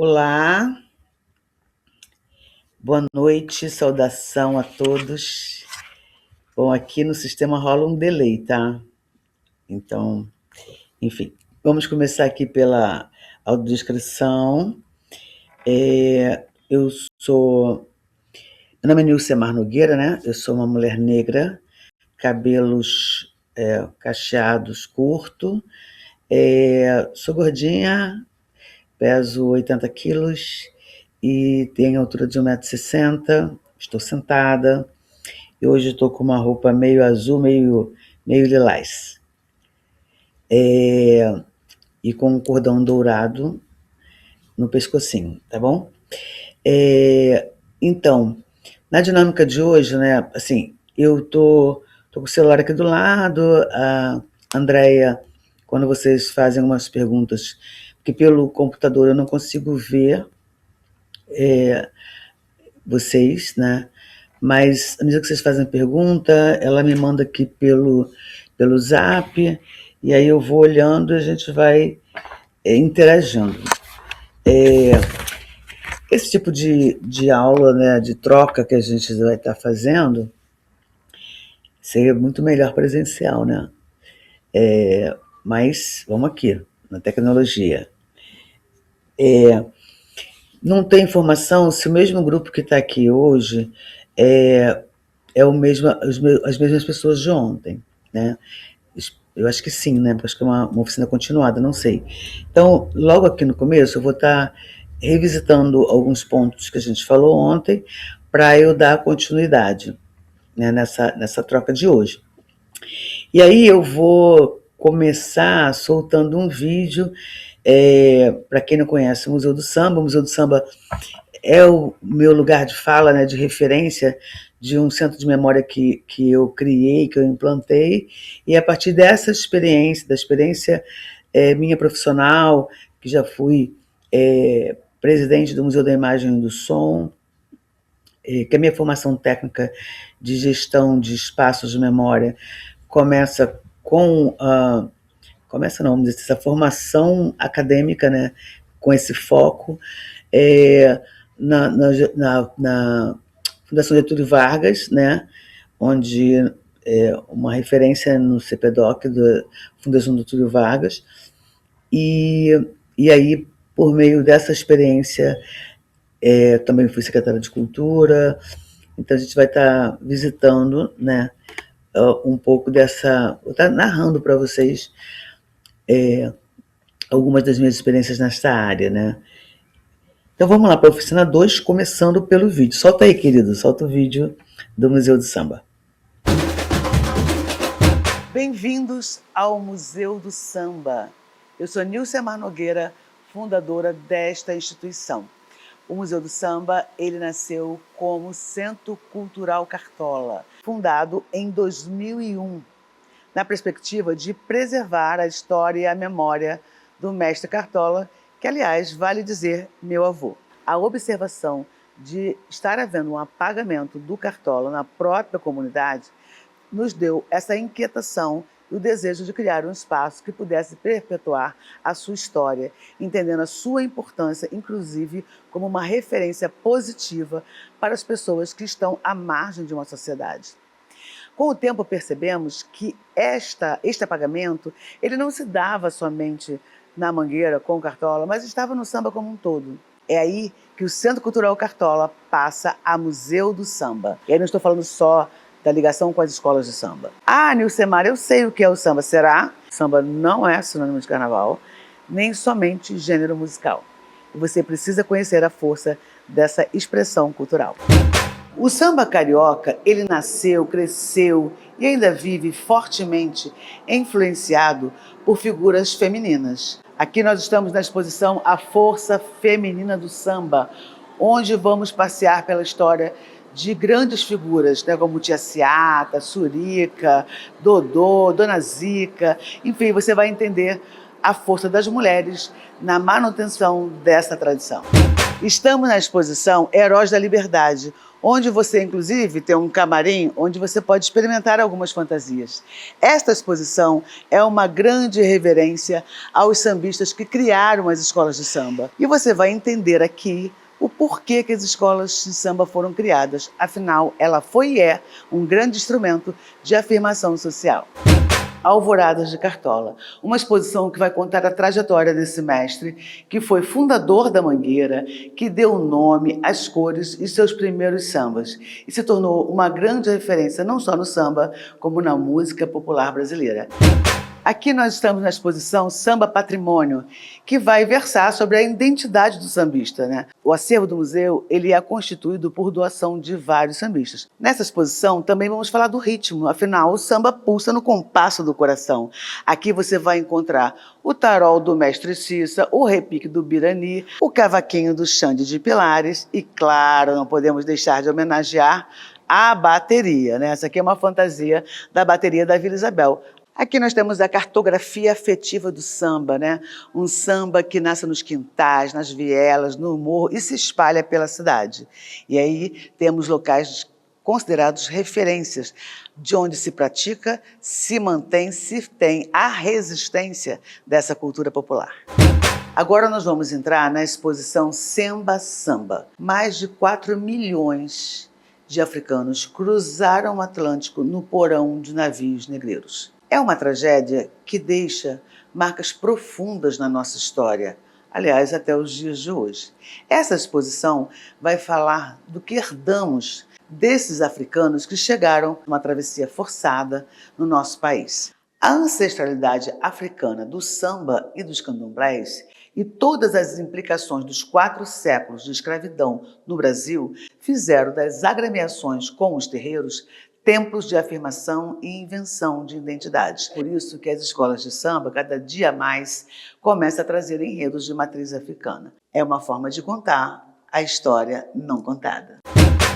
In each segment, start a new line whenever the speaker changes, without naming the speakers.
Olá, boa noite, saudação a todos. Bom, aqui no sistema rola um delay, tá? Então, enfim, vamos começar aqui pela audiodescrição. Eu sou. Meu nome é Nilcemar Nogueira, né? Eu sou uma mulher negra, cabelos cacheados, curto. Sou gordinha, peso 80 quilos e tenho altura de 1,60 m. Estou sentada. E hoje estou com uma roupa meio azul, meio lilás. E com um cordão dourado no pescocinho, tá bom? Então, na dinâmica de hoje, né, assim, eu tô com o celular aqui do lado, a Andréia, quando vocês fazem umas perguntas, porque pelo computador eu não consigo ver vocês, né? Mas à medida que vocês fazem pergunta, ela me manda aqui pelo Zap, e aí eu vou olhando e a gente vai interagindo. Esse tipo de aula, né, de troca que a gente vai estar fazendo, seria muito melhor presencial, né? Mas vamos aqui, na tecnologia. Não tem informação se o mesmo grupo que está aqui hoje é o mesmo, as mesmas pessoas de ontem, né? Eu acho que sim, né? Porque acho que é uma oficina continuada, não sei. Então, logo aqui no começo, eu vou estar revisitando alguns pontos que a gente falou ontem para eu dar continuidade, né, nessa troca de hoje. E aí eu vou começar soltando um vídeo. Para quem não conhece o Museu do Samba é o meu lugar de fala, né, de referência de um centro de memória que eu criei, que eu implantei, e a partir dessa experiência, da experiência minha profissional, que já fui presidente do Museu da Imagem e do Som, que a minha formação técnica de gestão de espaços de memória começa com começa não, vamos dizer, essa formação acadêmica, né, com esse foco na Fundação Getúlio Vargas, né, onde uma referência no CPDOC da Fundação Getúlio Vargas, e aí, por meio dessa experiência, também fui secretária de Cultura, então a gente vai estar visitando, né, um pouco dessa, vou estar narrando para vocês algumas das minhas experiências nessa área, né. Então vamos lá para a oficina 2, começando pelo vídeo. Solta aí, querido, solta o vídeo do Museu do Samba. Bem-vindos ao Museu do Samba. Eu sou Nilcemar Nogueira, fundadora desta instituição. O Museu do Samba, ele nasceu como Centro Cultural Cartola, fundado em 2001, na perspectiva de preservar a história e a memória do mestre Cartola, que, aliás, vale dizer, meu avô. A observação de estar havendo um apagamento do Cartola na própria comunidade nos deu essa inquietação e o desejo de criar um espaço que pudesse perpetuar a sua história, entendendo a sua importância, inclusive, como uma referência positiva para as pessoas que estão à margem de uma sociedade. Com o tempo percebemos que este apagamento ele não se dava somente na Mangueira com o Cartola, mas estava no samba como um todo. É aí que o Centro Cultural Cartola passa a Museu do Samba. E aí não estou falando só da ligação com as escolas de samba. Ah, Nilcemar, eu sei o que é o samba. Será? Samba não é sinônimo de carnaval, nem somente gênero musical. E você precisa conhecer a força dessa expressão cultural. O samba carioca, ele nasceu, cresceu e ainda vive fortemente influenciado por figuras femininas. Aqui nós estamos na exposição A Força Feminina do Samba, onde vamos passear pela história de grandes figuras, né, como Tia Ciata, Surica, Dodô, Dona Zica, enfim, você vai entender a força das mulheres na manutenção dessa tradição. Estamos na exposição Heróis da Liberdade, onde você, inclusive, tem um camarim onde você pode experimentar algumas fantasias. Esta exposição é uma grande reverência aos sambistas que criaram as escolas de samba. E você vai entender aqui o porquê que as escolas de samba foram criadas. Afinal, ela foi e é um grande instrumento de afirmação social. Alvoradas de Cartola, uma exposição que vai contar a trajetória desse mestre, que foi fundador da Mangueira, que deu nome às cores e seus primeiros sambas, e se tornou uma grande referência não só no samba, como na música popular brasileira. Aqui nós estamos na exposição Samba Patrimônio, que vai versar sobre a identidade do sambista, né? O acervo do museu ele é constituído por doação de vários sambistas. Nessa exposição também vamos falar do ritmo, afinal o samba pulsa no compasso do coração. Aqui você vai encontrar o tarol do Mestre Cissa, o repique do Birani, o cavaquinho do Xande de Pilares e, claro, não podemos deixar de homenagear a bateria, né? Essa aqui é uma fantasia da bateria da Vila Isabel. Aqui nós temos a cartografia afetiva do samba, né? Um samba que nasce nos quintais, nas vielas, no morro e se espalha pela cidade. E aí temos locais considerados referências, de onde se pratica, se mantém, se tem a resistência dessa cultura popular. Agora nós vamos entrar na exposição Semba Samba. Mais de 4 milhões de africanos cruzaram o Atlântico no porão de navios negreiros. É uma tragédia que deixa marcas profundas na nossa história, aliás, até os dias de hoje. Essa exposição vai falar do que herdamos desses africanos que chegaram numa travessia forçada no nosso país. A ancestralidade africana do samba e dos candomblés e todas as implicações dos 4 séculos de escravidão no Brasil fizeram das agremiações com os terreiros templos de afirmação e invenção de identidades. Por isso que as escolas de samba, cada dia mais, começam a trazer enredos de matriz africana. É uma forma de contar a história não contada.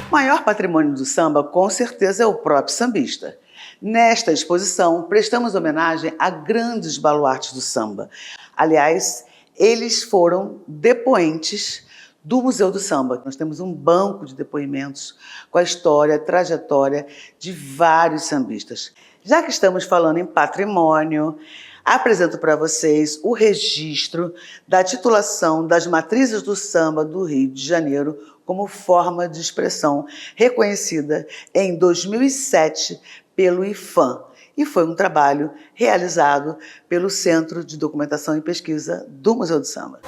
O maior patrimônio do samba, com certeza, é o próprio sambista. Nesta exposição, prestamos homenagem a grandes baluartes do samba. Aliás, eles foram depoentes do Museu do Samba. Nós temos um banco de depoimentos com a história, a trajetória de vários sambistas. Já que estamos falando em patrimônio, apresento para vocês o registro da titulação das matrizes do samba do Rio de Janeiro como forma de expressão reconhecida em 2007 pelo IFAM. E foi um trabalho realizado pelo Centro de Documentação e Pesquisa do Museu do Samba.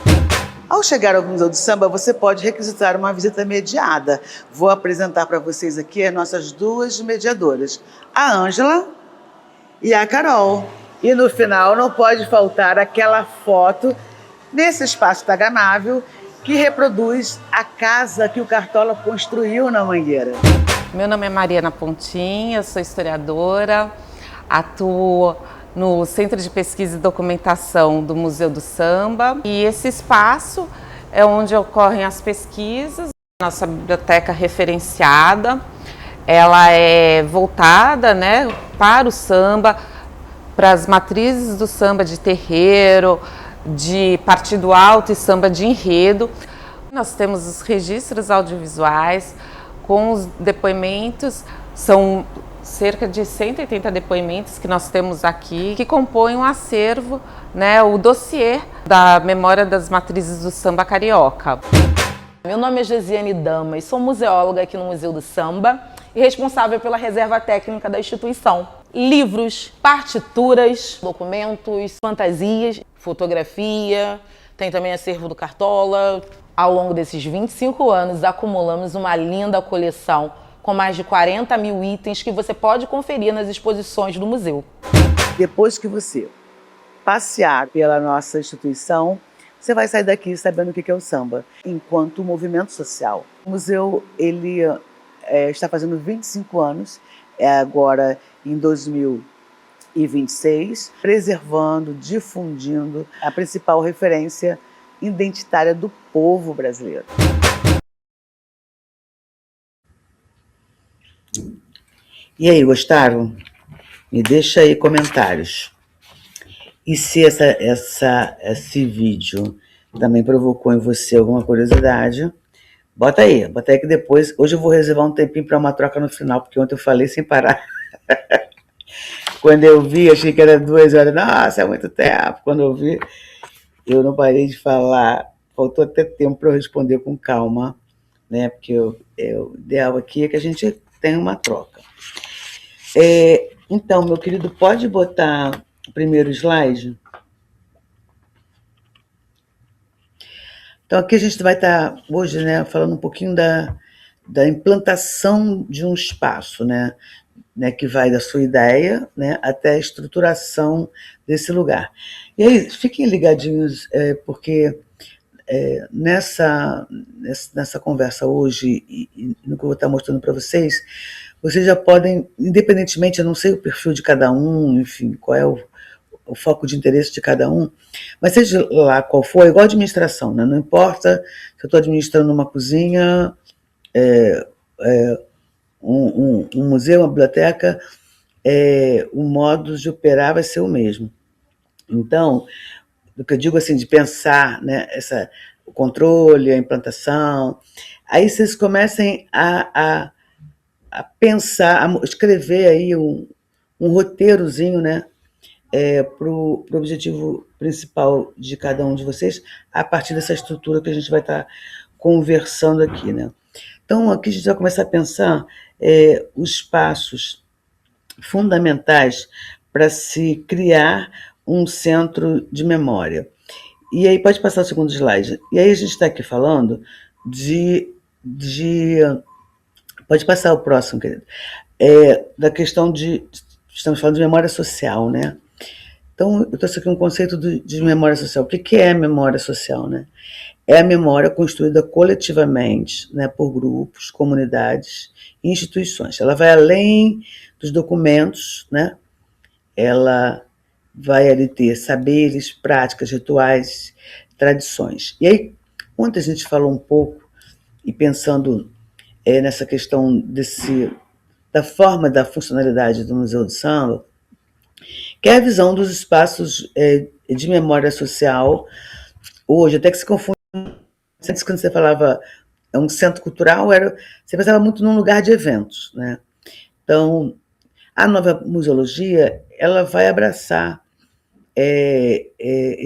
Ao chegar ao Museu do Samba, você pode requisitar uma visita mediada. Vou apresentar para vocês aqui as nossas 2 mediadoras, a Ângela e a Carol. E no final não pode faltar aquela foto nesse espaço instagramável que reproduz a casa que o Cartola construiu na Mangueira.
Meu nome é Mariana Pontinha, sou historiadora, atuo no Centro de Pesquisa e Documentação do Museu do Samba. E esse espaço é onde ocorrem as pesquisas. Nossa biblioteca referenciada, ela é voltada, né, para o samba, para as matrizes do samba de terreiro, de partido alto e samba de enredo. Nós temos os registros audiovisuais com os depoimentos, são cerca de 180 depoimentos que nós temos aqui, que compõem um acervo, né, o dossiê da memória das matrizes do samba carioca.
Meu nome é Gesiane Damas, sou museóloga aqui no Museu do Samba e responsável pela reserva técnica da instituição. Livros, partituras, documentos, fantasias, fotografia, tem também acervo do Cartola. Ao longo desses 25 anos, acumulamos uma linda coleção com mais de 40 mil itens que você pode conferir nas exposições do museu.
Depois que você passear pela nossa instituição, você vai sair daqui sabendo o que é o samba, enquanto movimento social. O museu ele, está fazendo 25 anos, agora em 2026, preservando, difundindo a principal referência identitária do povo brasileiro. E aí, gostaram? Me deixa aí comentários. E se esse vídeo também provocou em você alguma curiosidade, Bota aí que depois. Hoje eu vou reservar um tempinho para uma troca no final, porque ontem eu falei sem parar. Quando eu vi, achei que era 2 horas. Nossa, é muito tempo. Quando eu vi, eu não parei de falar. Faltou até tempo para eu responder com calma, né? Porque o ideal aqui é que a gente tenha uma troca. Então, meu querido, pode botar o primeiro slide? Então, aqui a gente vai estar hoje, né, falando um pouquinho da implantação de um espaço, né, que vai da sua ideia, né, até a estruturação desse lugar. E aí, fiquem ligadinhos, porque nessa conversa hoje e no que eu vou estar mostrando para vocês já podem, independentemente, eu não sei o perfil de cada um, enfim, qual é o foco de interesse de cada um, mas seja lá qual for, é igual administração, né? Não importa se eu estou administrando uma cozinha, um museu, uma biblioteca, o modo de operar vai ser o mesmo. Então, do que eu digo assim, de pensar, né, o controle, a implantação, aí vocês comecem a pensar, a escrever aí um roteirozinho, né, para o objetivo principal de cada um de vocês, a partir dessa estrutura que a gente vai estar conversando aqui, né. Então, aqui a gente vai começar a pensar os passos fundamentais para se criar um centro de memória. E aí, pode passar o segundo slide. E aí a gente está aqui falando pode passar o próximo, querido. Da questão estamos falando de memória social, né? Então, eu trouxe aqui um conceito de memória social. O que é memória social, né? É a memória construída coletivamente, né, por grupos, comunidades e instituições. Ela vai além dos documentos, né? Ela vai ali ter saberes, práticas, rituais, tradições. E aí, ontem a gente falou um pouco, e pensando nessa questão da forma da funcionalidade do Museu do Samba, que é a visão dos espaços de memória social, hoje, até que se confunde. Antes, quando você falava um centro cultural, você pensava muito num lugar de eventos, né? Então, a nova museologia, ela vai abraçar esse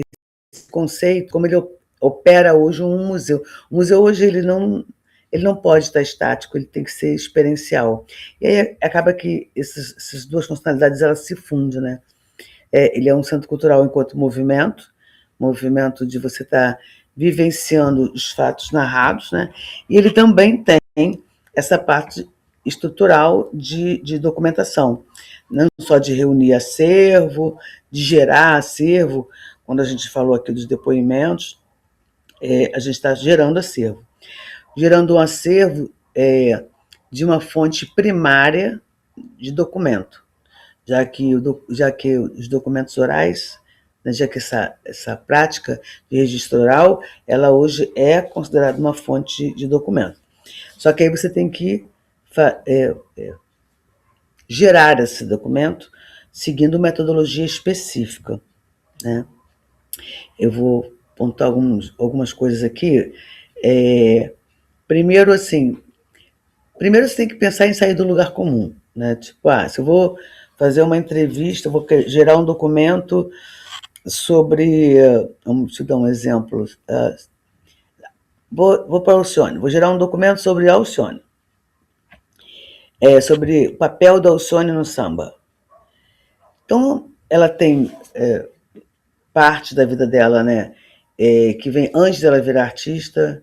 conceito, como ele opera hoje um museu. O museu hoje ele não pode estar estático, ele tem que ser experiencial. E aí acaba que essas duas funcionalidades elas se fundem, né? Ele é um centro cultural enquanto movimento de você estar vivenciando os fatos narrados, né? E ele também tem essa parte estrutural de documentação, não só de reunir acervo, de gerar acervo. Quando a gente falou aqui dos depoimentos, a gente está gerando acervo. Gerando um acervo de uma fonte primária de documento, já que os documentos orais, né, já que essa prática de registro oral, ela hoje é considerada uma fonte de documento. Só que aí você tem que gerar esse documento seguindo metodologia específica, né? Eu vou apontar algumas coisas aqui. Primeiro, você tem que pensar em sair do lugar comum, né? Tipo, se eu vou fazer uma entrevista, vou gerar um documento sobre, vamos te dar um exemplo, vou para a Alcione, vou gerar um documento sobre a Alcione, sobre o papel da Alcione no samba. Então, ela tem parte da vida dela, né, que vem antes dela virar artista.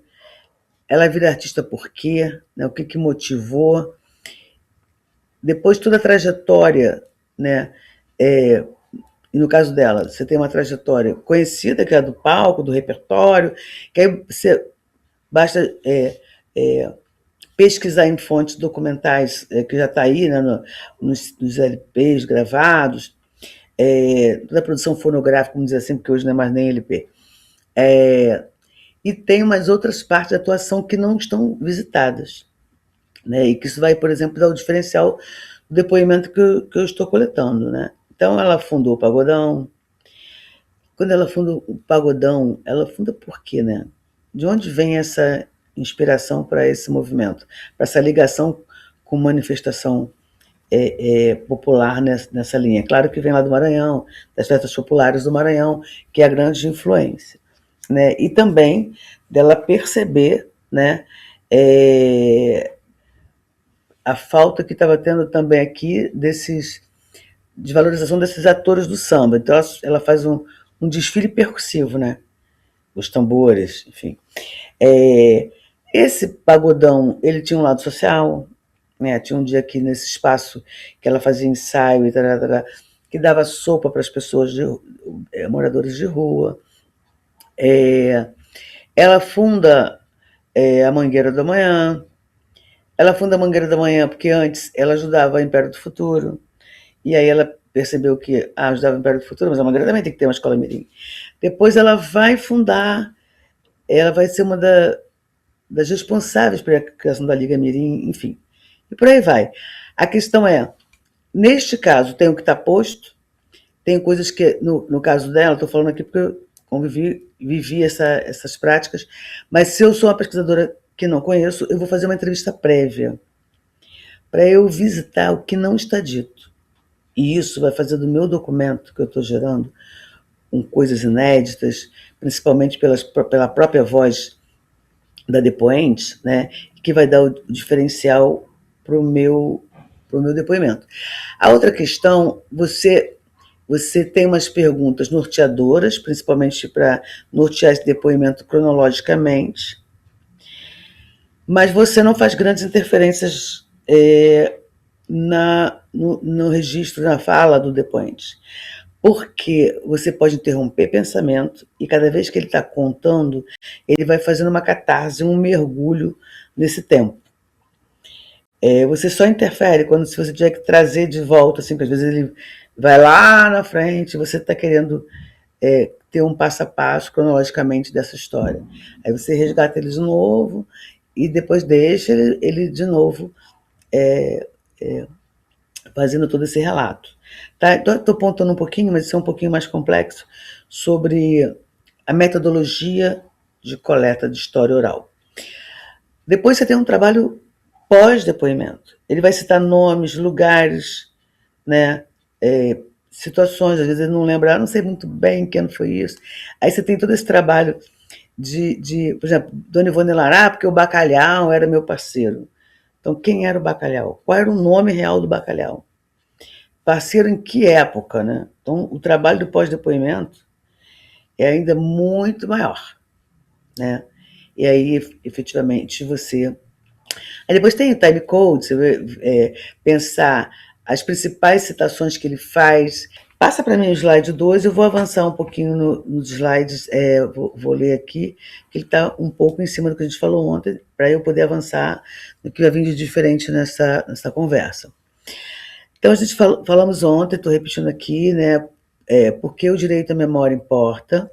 Ela vira artista por quê? Né, o que motivou? Depois, toda a trajetória, né, e no caso dela, você tem uma trajetória conhecida, que é do palco, do repertório, que aí basta pesquisar em fontes documentais, que já está aí, né, nos LPs gravados, toda a produção fonográfica, vamos dizer assim, porque hoje não é mais nem LP. E tem umas outras partes da atuação que não estão visitadas, né? E que isso vai, por exemplo, dar o diferencial do depoimento que eu estou coletando, né? Então, ela fundou o Pagodão. Quando ela funda o Pagodão, ela funda por quê, né? De onde vem essa inspiração para esse movimento, para essa ligação com manifestação popular nessa linha. Claro que vem lá do Maranhão, das festas populares do Maranhão, que é a grande influência, né? E também dela perceber, né, a falta que estava tendo também aqui de valorização desses atores do samba. Então ela faz um desfile percussivo, né? Os tambores, enfim. Esse pagodão, ele tinha um lado social, né? Tinha um dia aqui nesse espaço que ela fazia ensaio e que dava sopa para as pessoas, moradores de rua. Ela funda a Mangueira da Manhã. Ela funda a Mangueira da Manhã porque antes ela ajudava a Império do Futuro. E aí ela percebeu que ajudava o Império do Futuro, mas a Mangueira também tem que ter uma escola mirim. Depois ela vai fundar, ela vai ser uma das responsáveis pela criação da Liga Mirim, enfim. E por aí vai. A questão é, neste caso, tem o que está posto, tem coisas que, no caso dela, estou falando aqui porque eu vivi essas práticas, mas se eu sou uma pesquisadora que não conheço, eu vou fazer uma entrevista prévia para eu visitar o que não está dito. E isso vai fazer do meu documento que eu estou gerando com coisas inéditas, principalmente pela própria voz da depoente, né, que vai dar o diferencial para o meu depoimento. A outra questão, você tem umas perguntas norteadoras, principalmente para nortear esse depoimento cronologicamente, mas você não faz grandes interferências no registro, na fala do depoente, porque você pode interromper pensamento e cada vez que ele está contando, ele vai fazendo uma catarse, um mergulho nesse tempo. Você só interfere se você tiver que trazer de volta, assim, porque às vezes ele vai lá na frente, você está querendo ter um passo a passo cronologicamente dessa história. Aí você resgata ele de novo e depois deixa ele de novo fazendo todo esse relato. Tá? Então, estou apontando um pouquinho, mas isso é um pouquinho mais complexo, sobre a metodologia de coleta de história oral. Depois você tem um trabalho pós-depoimento. Ele vai citar nomes, lugares, né, situações, às vezes ele não lembra, não sei muito bem quem foi isso. Aí você tem todo esse trabalho por exemplo, Dona Ivone Lará, porque o Bacalhau era meu parceiro. Então, quem era o Bacalhau? Qual era o nome real do Bacalhau? Parceiro em que época, né? Então, o trabalho do pós-depoimento é ainda muito maior, né? E aí, efetivamente, Aí depois tem o time code, você vai pensar as principais citações que ele faz. Passa para mim o slide 2, eu vou avançar um pouquinho nos slides, vou ler aqui, que ele está um pouco em cima do que a gente falou ontem, para eu poder avançar no que vai vir de diferente nessa conversa. Então, a gente falamos ontem, estou repetindo aqui, né, porque o direito à memória importa.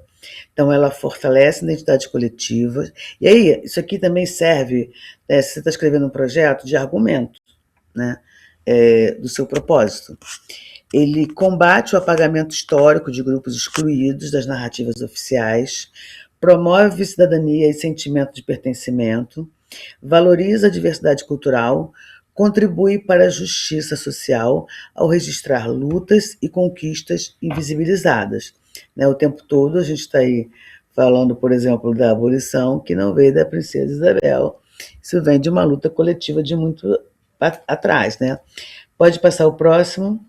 Então, ela fortalece a identidade coletiva. E aí, isso aqui também serve, se você está escrevendo um projeto, de argumento, né, do seu propósito. Ele combate o apagamento histórico de grupos excluídos das narrativas oficiais, promove cidadania e sentimento de pertencimento, valoriza a diversidade cultural, contribui para a justiça social ao registrar lutas e conquistas invisibilizadas. Né, o tempo todo a gente está aí falando, por exemplo, da abolição, que não veio da princesa Isabel. Isso vem de uma luta coletiva de muito atrás, né? Pode passar o próximo.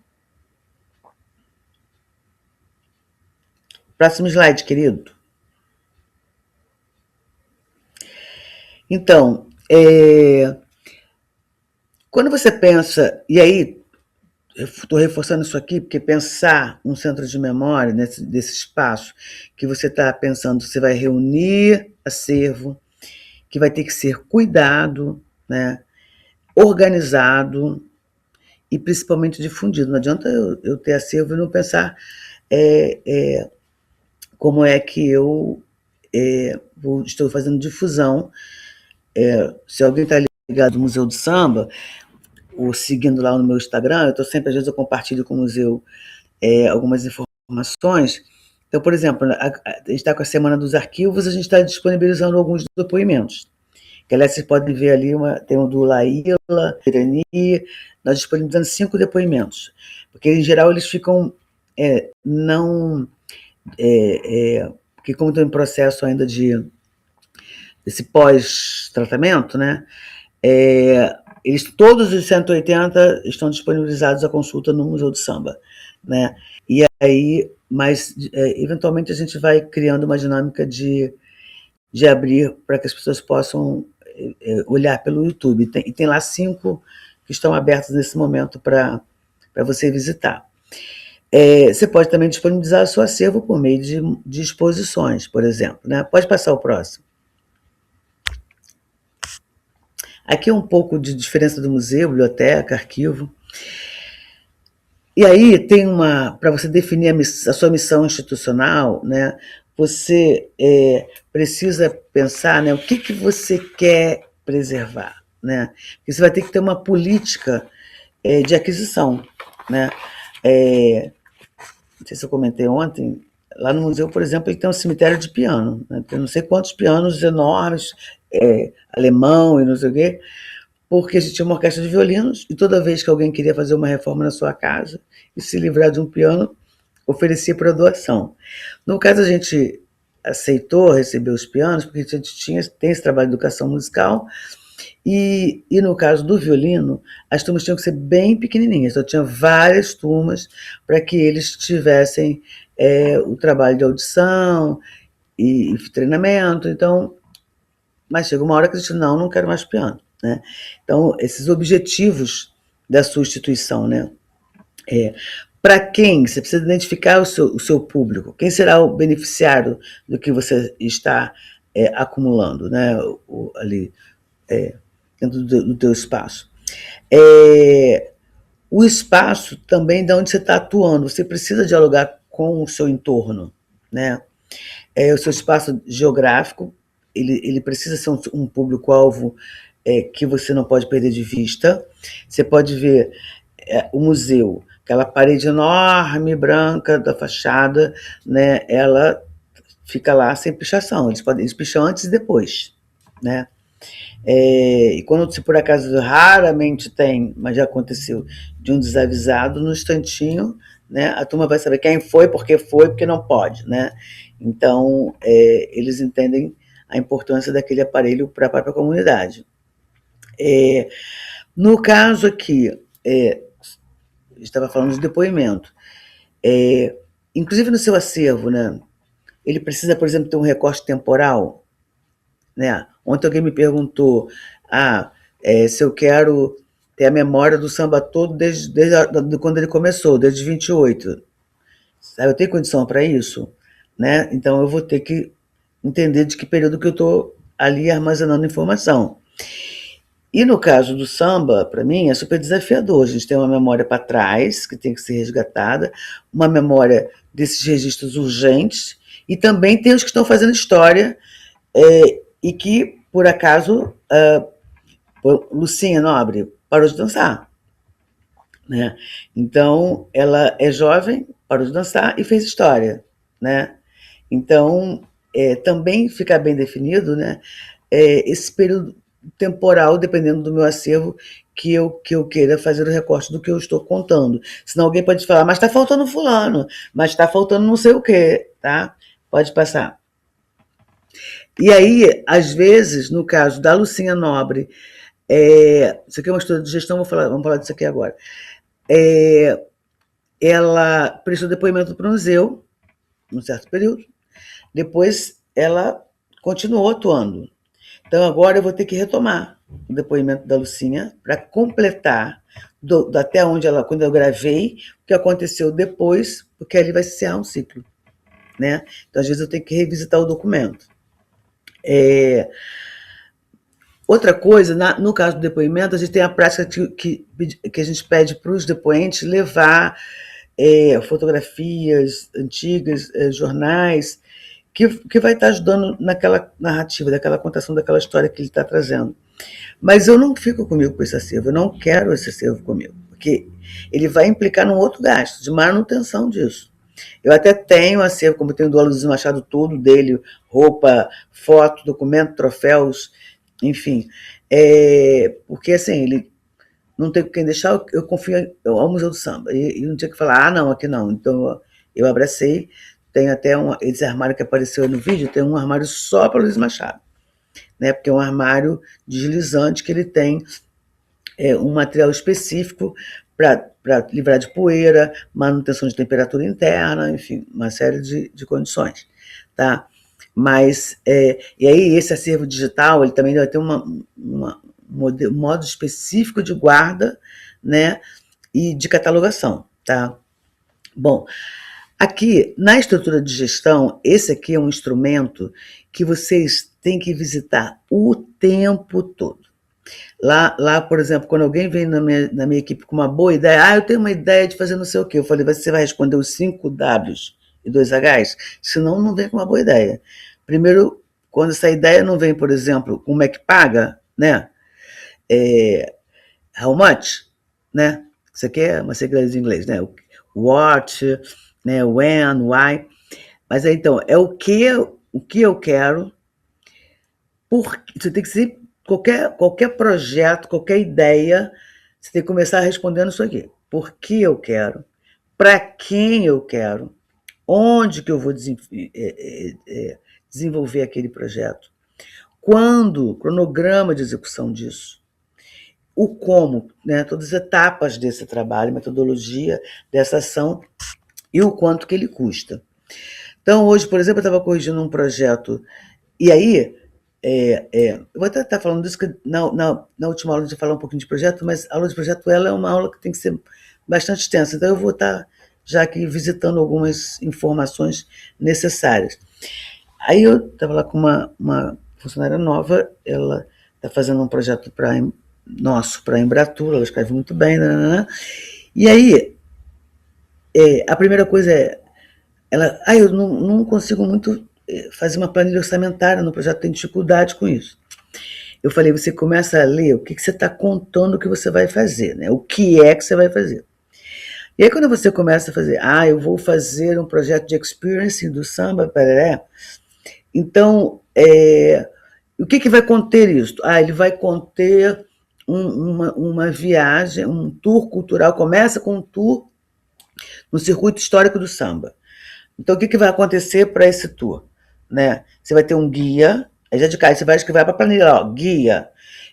Próximo slide, querido. Então, quando você pensa, e aí, eu estou reforçando isso aqui, porque pensar um centro de memória, desse espaço, que você está pensando, você vai reunir acervo, que vai ter que ser cuidado, né, organizado e principalmente difundido. Não adianta eu ter acervo e não pensar como é que eu estou fazendo difusão. Se alguém está ligado ao Museu do Samba, ou seguindo lá no meu Instagram, às vezes eu compartilho com o museu algumas informações. Então, por exemplo, a gente está com a Semana dos Arquivos, a gente está disponibilizando alguns depoimentos. Que, aliás, vocês podem ver ali, tem um do Laíla, Irani, nós disponibilizamos 5 depoimentos, porque, em geral, eles ficam não... porque como estão em processo ainda desse pós-tratamento, né, eles, todos os 180 estão disponibilizados à consulta no Museu do Samba, né? E aí, mas eventualmente a gente vai criando uma dinâmica de abrir para que as pessoas possam olhar pelo YouTube. E tem lá 5 que estão abertos nesse momento para você visitar. Você pode também disponibilizar o seu acervo por meio de exposições, por exemplo, né? Pode passar o próximo. Aqui é um pouco de diferença do museu, biblioteca, arquivo. E aí tem para você definir a sua missão institucional, né, você precisa pensar, né, o que você quer preservar, né? Porque você vai ter que ter uma política de aquisição, né? Não sei se eu comentei ontem, lá no museu, por exemplo, ele tem um cemitério de piano, né? Tem não sei quantos pianos enormes, alemão e não sei o quê, porque a gente tinha uma orquestra de violinos e toda vez que alguém queria fazer uma reforma na sua casa e se livrar de um piano, oferecia para doação. No caso, a gente aceitou receber os pianos, porque a gente tem esse trabalho de educação musical, e no caso do violino, as turmas tinham que ser bem pequenininhas, então tinha várias turmas para que eles tivessem o trabalho de audição e treinamento, então, mas chega uma hora que a gente não quero mais piano, né? Então, esses objetivos da sua instituição, né? Para quem? Você precisa identificar o seu público, quem será o beneficiário do que você está acumulando, né? Ali, dentro do teu espaço. O espaço também de onde você está atuando, você precisa dialogar com o seu entorno, né? O seu espaço geográfico, ele precisa ser um público-alvo que você não pode perder de vista. Você pode ver o museu, aquela parede enorme, branca da fachada, né? Ela fica lá sem pichação, eles picham antes e depois, né? E quando, se por acaso raramente tem, mas já aconteceu, de um desavisado, no instantinho, né, a turma vai saber quem foi, porque não pode, né? Então, eles entendem a importância daquele aparelho para a própria comunidade. No caso aqui, estava falando de depoimento, inclusive no seu acervo, né, ele precisa, por exemplo, ter um recorte temporal, né? Ontem alguém me perguntou se eu quero ter a memória do samba todo desde quando ele começou, desde 28. Sabe, eu tenho condição para isso, né? Então eu vou ter que entender de que período que eu estou ali armazenando informação. E no caso do samba, para mim, é super desafiador. A gente tem uma memória para trás, que tem que ser resgatada, uma memória desses registros urgentes, e também tem os que estão fazendo história, e que, por acaso, Lucinha Nobre parou de dançar, né? Então, ela é jovem, parou de dançar e fez história, né? Então, também fica bem definido, né, esse período temporal, dependendo do meu acervo, que eu queira fazer o recorte do que eu estou contando. Senão alguém pode falar, mas está faltando fulano, mas está faltando não sei o quê, tá? Pode passar. E aí, às vezes, no caso da Lucinha Nobre, isso aqui é uma história de gestão, vamos falar disso aqui agora. Ela prestou depoimento para o museu, num certo período, depois ela continuou atuando. Então agora eu vou ter que retomar o depoimento da Lucinha para completar até quando eu gravei, o que aconteceu depois, porque ali vai se encerrar um ciclo, né? Então às vezes eu tenho que revisitar o documento. Outra coisa, no caso do depoimento, a gente tem a prática que a gente pede para os depoentes levar fotografias antigas, jornais, que vai estar ajudando naquela narrativa, daquela contação daquela história que ele está trazendo. Mas eu não fico comigo com esse acervo, eu não quero esse acervo comigo, porque ele vai implicar num outro gasto, de manutenção disso. Eu até tenho acervo, como tenho do Aloysio Machado todo dele, roupa, foto, documento, troféus, enfim, porque assim, ele não tem com quem deixar, eu confio ao Museu do Samba, e não tinha que falar, não, aqui não, então eu abracei, tem até esse armário que apareceu aí no vídeo, tem um armário só para Luiz Machado, né, porque é um armário deslizante que ele tem um material específico para livrar de poeira, manutenção de temperatura interna, enfim, uma série de condições, tá? Mas, e aí esse acervo digital, ele também vai ter um modo específico de guarda, né, e de catalogação, tá? Bom, aqui, na estrutura de gestão, esse aqui é um instrumento que vocês têm que visitar o tempo todo. Lá, por exemplo, quando alguém vem na minha equipe com uma boa ideia, eu tenho uma ideia de fazer não sei o quê. Eu falei, você vai responder os 5 Ws e 2 Hs? Senão, não vem com uma boa ideia. Primeiro, quando essa ideia não vem, por exemplo, como é que paga, né? How much, né? Isso aqui é uma sigla de inglês, né? What, né? When, why. Mas então, é o que eu quero, você tem que ser qualquer projeto, qualquer ideia, você tem que começar respondendo isso aqui. Por que eu quero? Para quem eu quero? Onde que eu vou desenvolver aquele projeto? Quando? Cronograma de execução disso. O como, né? Todas as etapas desse trabalho, metodologia dessa ação e o quanto que ele custa. Então, hoje, por exemplo, eu estava corrigindo um projeto, e aí, eu vou até estar falando disso, que na última aula a gente vai falar um pouquinho de projeto, mas a aula de projeto ela é uma aula que tem que ser bastante extensa, então eu vou estar já aqui visitando algumas informações necessárias. Aí eu estava lá com uma funcionária nova, ela está fazendo um projeto nosso para a Embratur, ela escreve muito bem, e aí a primeira coisa ela, eu não consigo muito fazer uma planilha orçamentária no projeto, tem dificuldade com isso. Eu falei, você começa a ler o que você está contando que você vai fazer, né? O que é que você vai fazer. E aí quando você começa a fazer, eu vou fazer um projeto de experience do samba, então, o que vai conter isso? Ele vai conter uma viagem, um tour cultural, começa com um tour no circuito histórico do samba. Então, o que vai acontecer para esse tour? Né? Você vai ter um guia, aí já de cara, você vai escrever para a planilha, guia.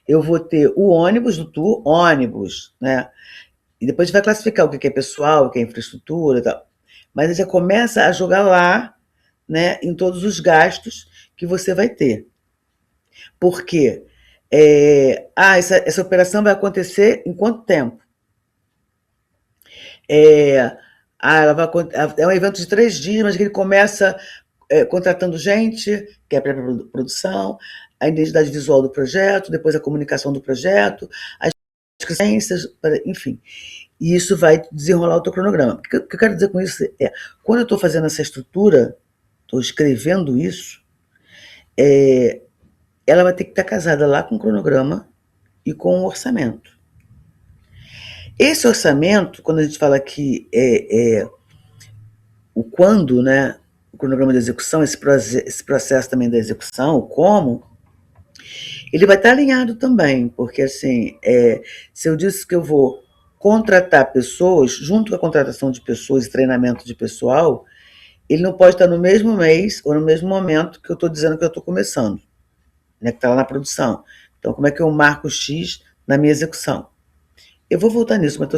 Eu vou ter o ônibus do tour, ônibus, né? E depois a gente vai classificar o que é pessoal, o que é infraestrutura e tal. Mas você já começa a jogar lá, né, em todos os gastos que você vai ter. Por quê? Essa operação vai acontecer em quanto tempo? Ela vai, é um evento de 3 dias, mas que ele começa contratando gente, que é a pré-produção, a identidade visual do projeto, depois a comunicação do projeto, as ciências, enfim. E isso vai desenrolar o teu cronograma. O que eu quero dizer com isso quando eu estou fazendo essa estrutura, estou escrevendo isso, ela vai ter que estar casada lá com o cronograma e com o orçamento. Esse orçamento, quando a gente fala que o quando, né, o cronograma de execução, esse processo também da execução, o como, ele vai estar alinhado também, porque assim, se eu disse que eu vou contratar pessoas, junto com a contratação de pessoas e treinamento de pessoal, ele não pode estar no mesmo mês ou no mesmo momento que eu estou dizendo que eu estou começando, né, que está lá na produção. Então, como é que eu marco X na minha execução? Eu vou voltar nisso, mas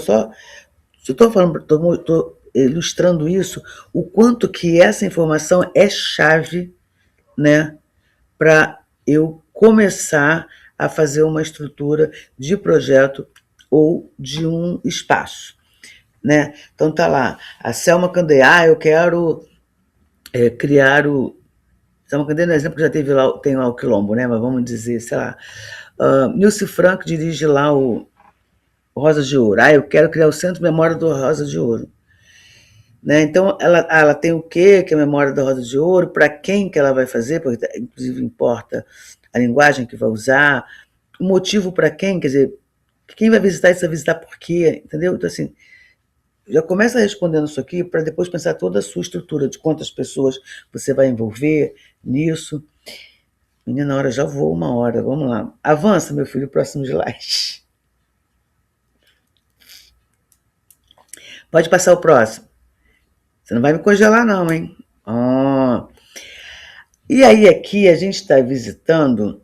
estou ilustrando isso, o quanto que essa informação é chave, né, para eu começar a fazer uma estrutura de projeto ou de um espaço, né? Então tá lá, a Selma Candeia, eu quero criar o... Selma Candeia, no exemplo, que já tem lá o Quilombo, né? Mas vamos dizer, sei lá, Nilce Franco dirige lá o Rosa de Ouro. Eu quero criar o Centro de Memória do Rosa de Ouro. Né? Então, ela tem o quê? Que é a memória da Rosa de Ouro, para quem que ela vai fazer, porque inclusive importa a linguagem que vai usar, o motivo para quem, quer dizer, quem vai visitar isso vai visitar por quê, entendeu? Então, assim, já começa respondendo isso aqui para depois pensar toda a sua estrutura, de quantas pessoas você vai envolver nisso. Menina, a hora já voou 1 hora. Vamos lá. Avança, meu filho, próximo slide. Pode passar o próximo. Você não vai me congelar, não, hein? E aí, aqui a gente está visitando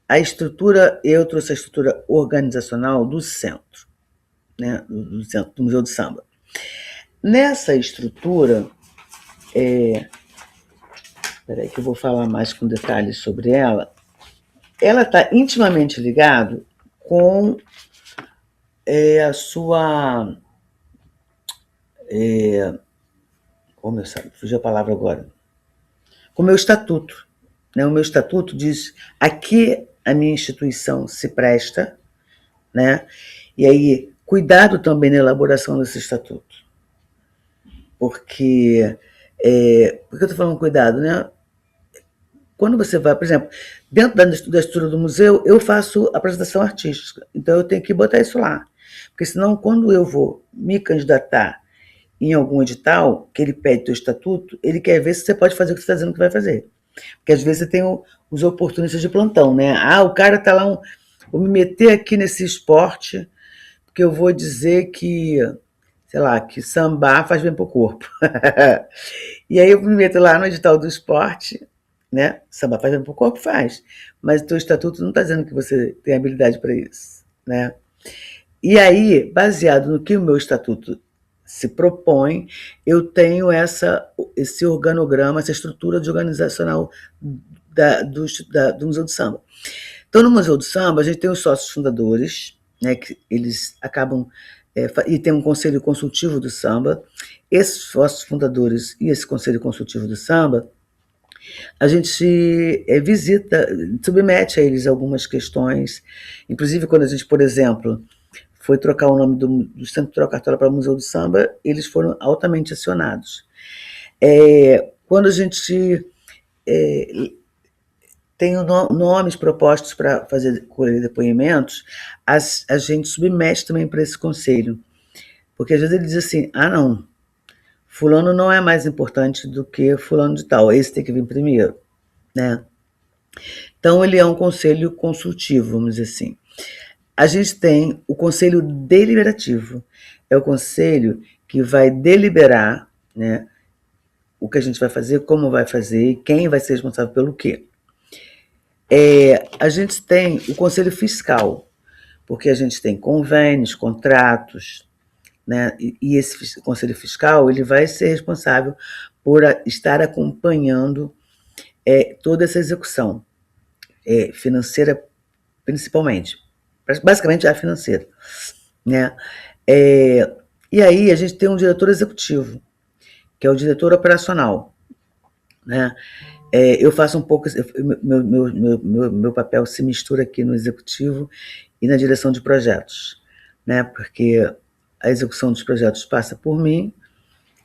a estrutura, eu trouxe a estrutura organizacional do centro, né? Do centro do Museu do Samba. Nessa estrutura, peraí que eu vou falar mais com detalhes sobre ela. Ela está intimamente ligada com a sua... como eu sabe, fugiu a palavra agora. Com o meu estatuto. Né? O meu estatuto diz a que a minha instituição se presta, né? E aí, cuidado também na elaboração desse estatuto. Porque... por que eu estou falando cuidado, né? Quando você vai, por exemplo, dentro da estrutura do museu, eu faço apresentação artística. Então, eu tenho que botar isso lá. Porque senão, quando eu vou me candidatar em algum edital, que ele pede teu estatuto, ele quer ver se você pode fazer o que você está dizendo que vai fazer. Porque às vezes você tem os oportunistas de plantão, né? O cara está lá, vou me meter aqui nesse esporte, porque eu vou dizer que, sei lá, que sambar faz bem pro corpo. E aí eu me meto lá no edital do esporte, né? Samba faz bem pro corpo? Faz. Mas o teu estatuto não está dizendo que você tem habilidade para isso, né? E aí, baseado no que o meu estatuto se propõe, eu tenho esse organograma, essa estrutura de organizacional do Museu do Samba. Então, no Museu do Samba, a gente tem os sócios fundadores, né, que eles acabam... e tem um conselho consultivo do samba. Esses sócios fundadores e esse conselho consultivo do samba, a gente visita, submete a eles algumas questões. Inclusive, quando a gente, por exemplo, foi trocar o nome do Centro de Troca-Cartola para o Museu do Samba, eles foram altamente acionados. Quando a gente tem nomes propostos para colher depoimentos, a gente submete também para esse conselho. Porque às vezes ele diz assim, não, fulano não é mais importante do que fulano de tal, esse tem que vir primeiro, né? Então ele é um conselho consultivo, vamos dizer assim. A gente tem o conselho deliberativo, é o conselho que vai deliberar, né, o que a gente vai fazer, como vai fazer e quem vai ser responsável pelo quê. A gente tem o conselho fiscal, porque a gente tem convênios, contratos, né, e esse conselho fiscal ele vai ser responsável por estar acompanhando toda essa execução financeira, principalmente. Basicamente a financeira, né? E aí a gente tem um diretor executivo, que é o diretor operacional, né? Eu faço um pouco, meu papel se mistura aqui no executivo e na direção de projetos, né? Porque a execução dos projetos passa por mim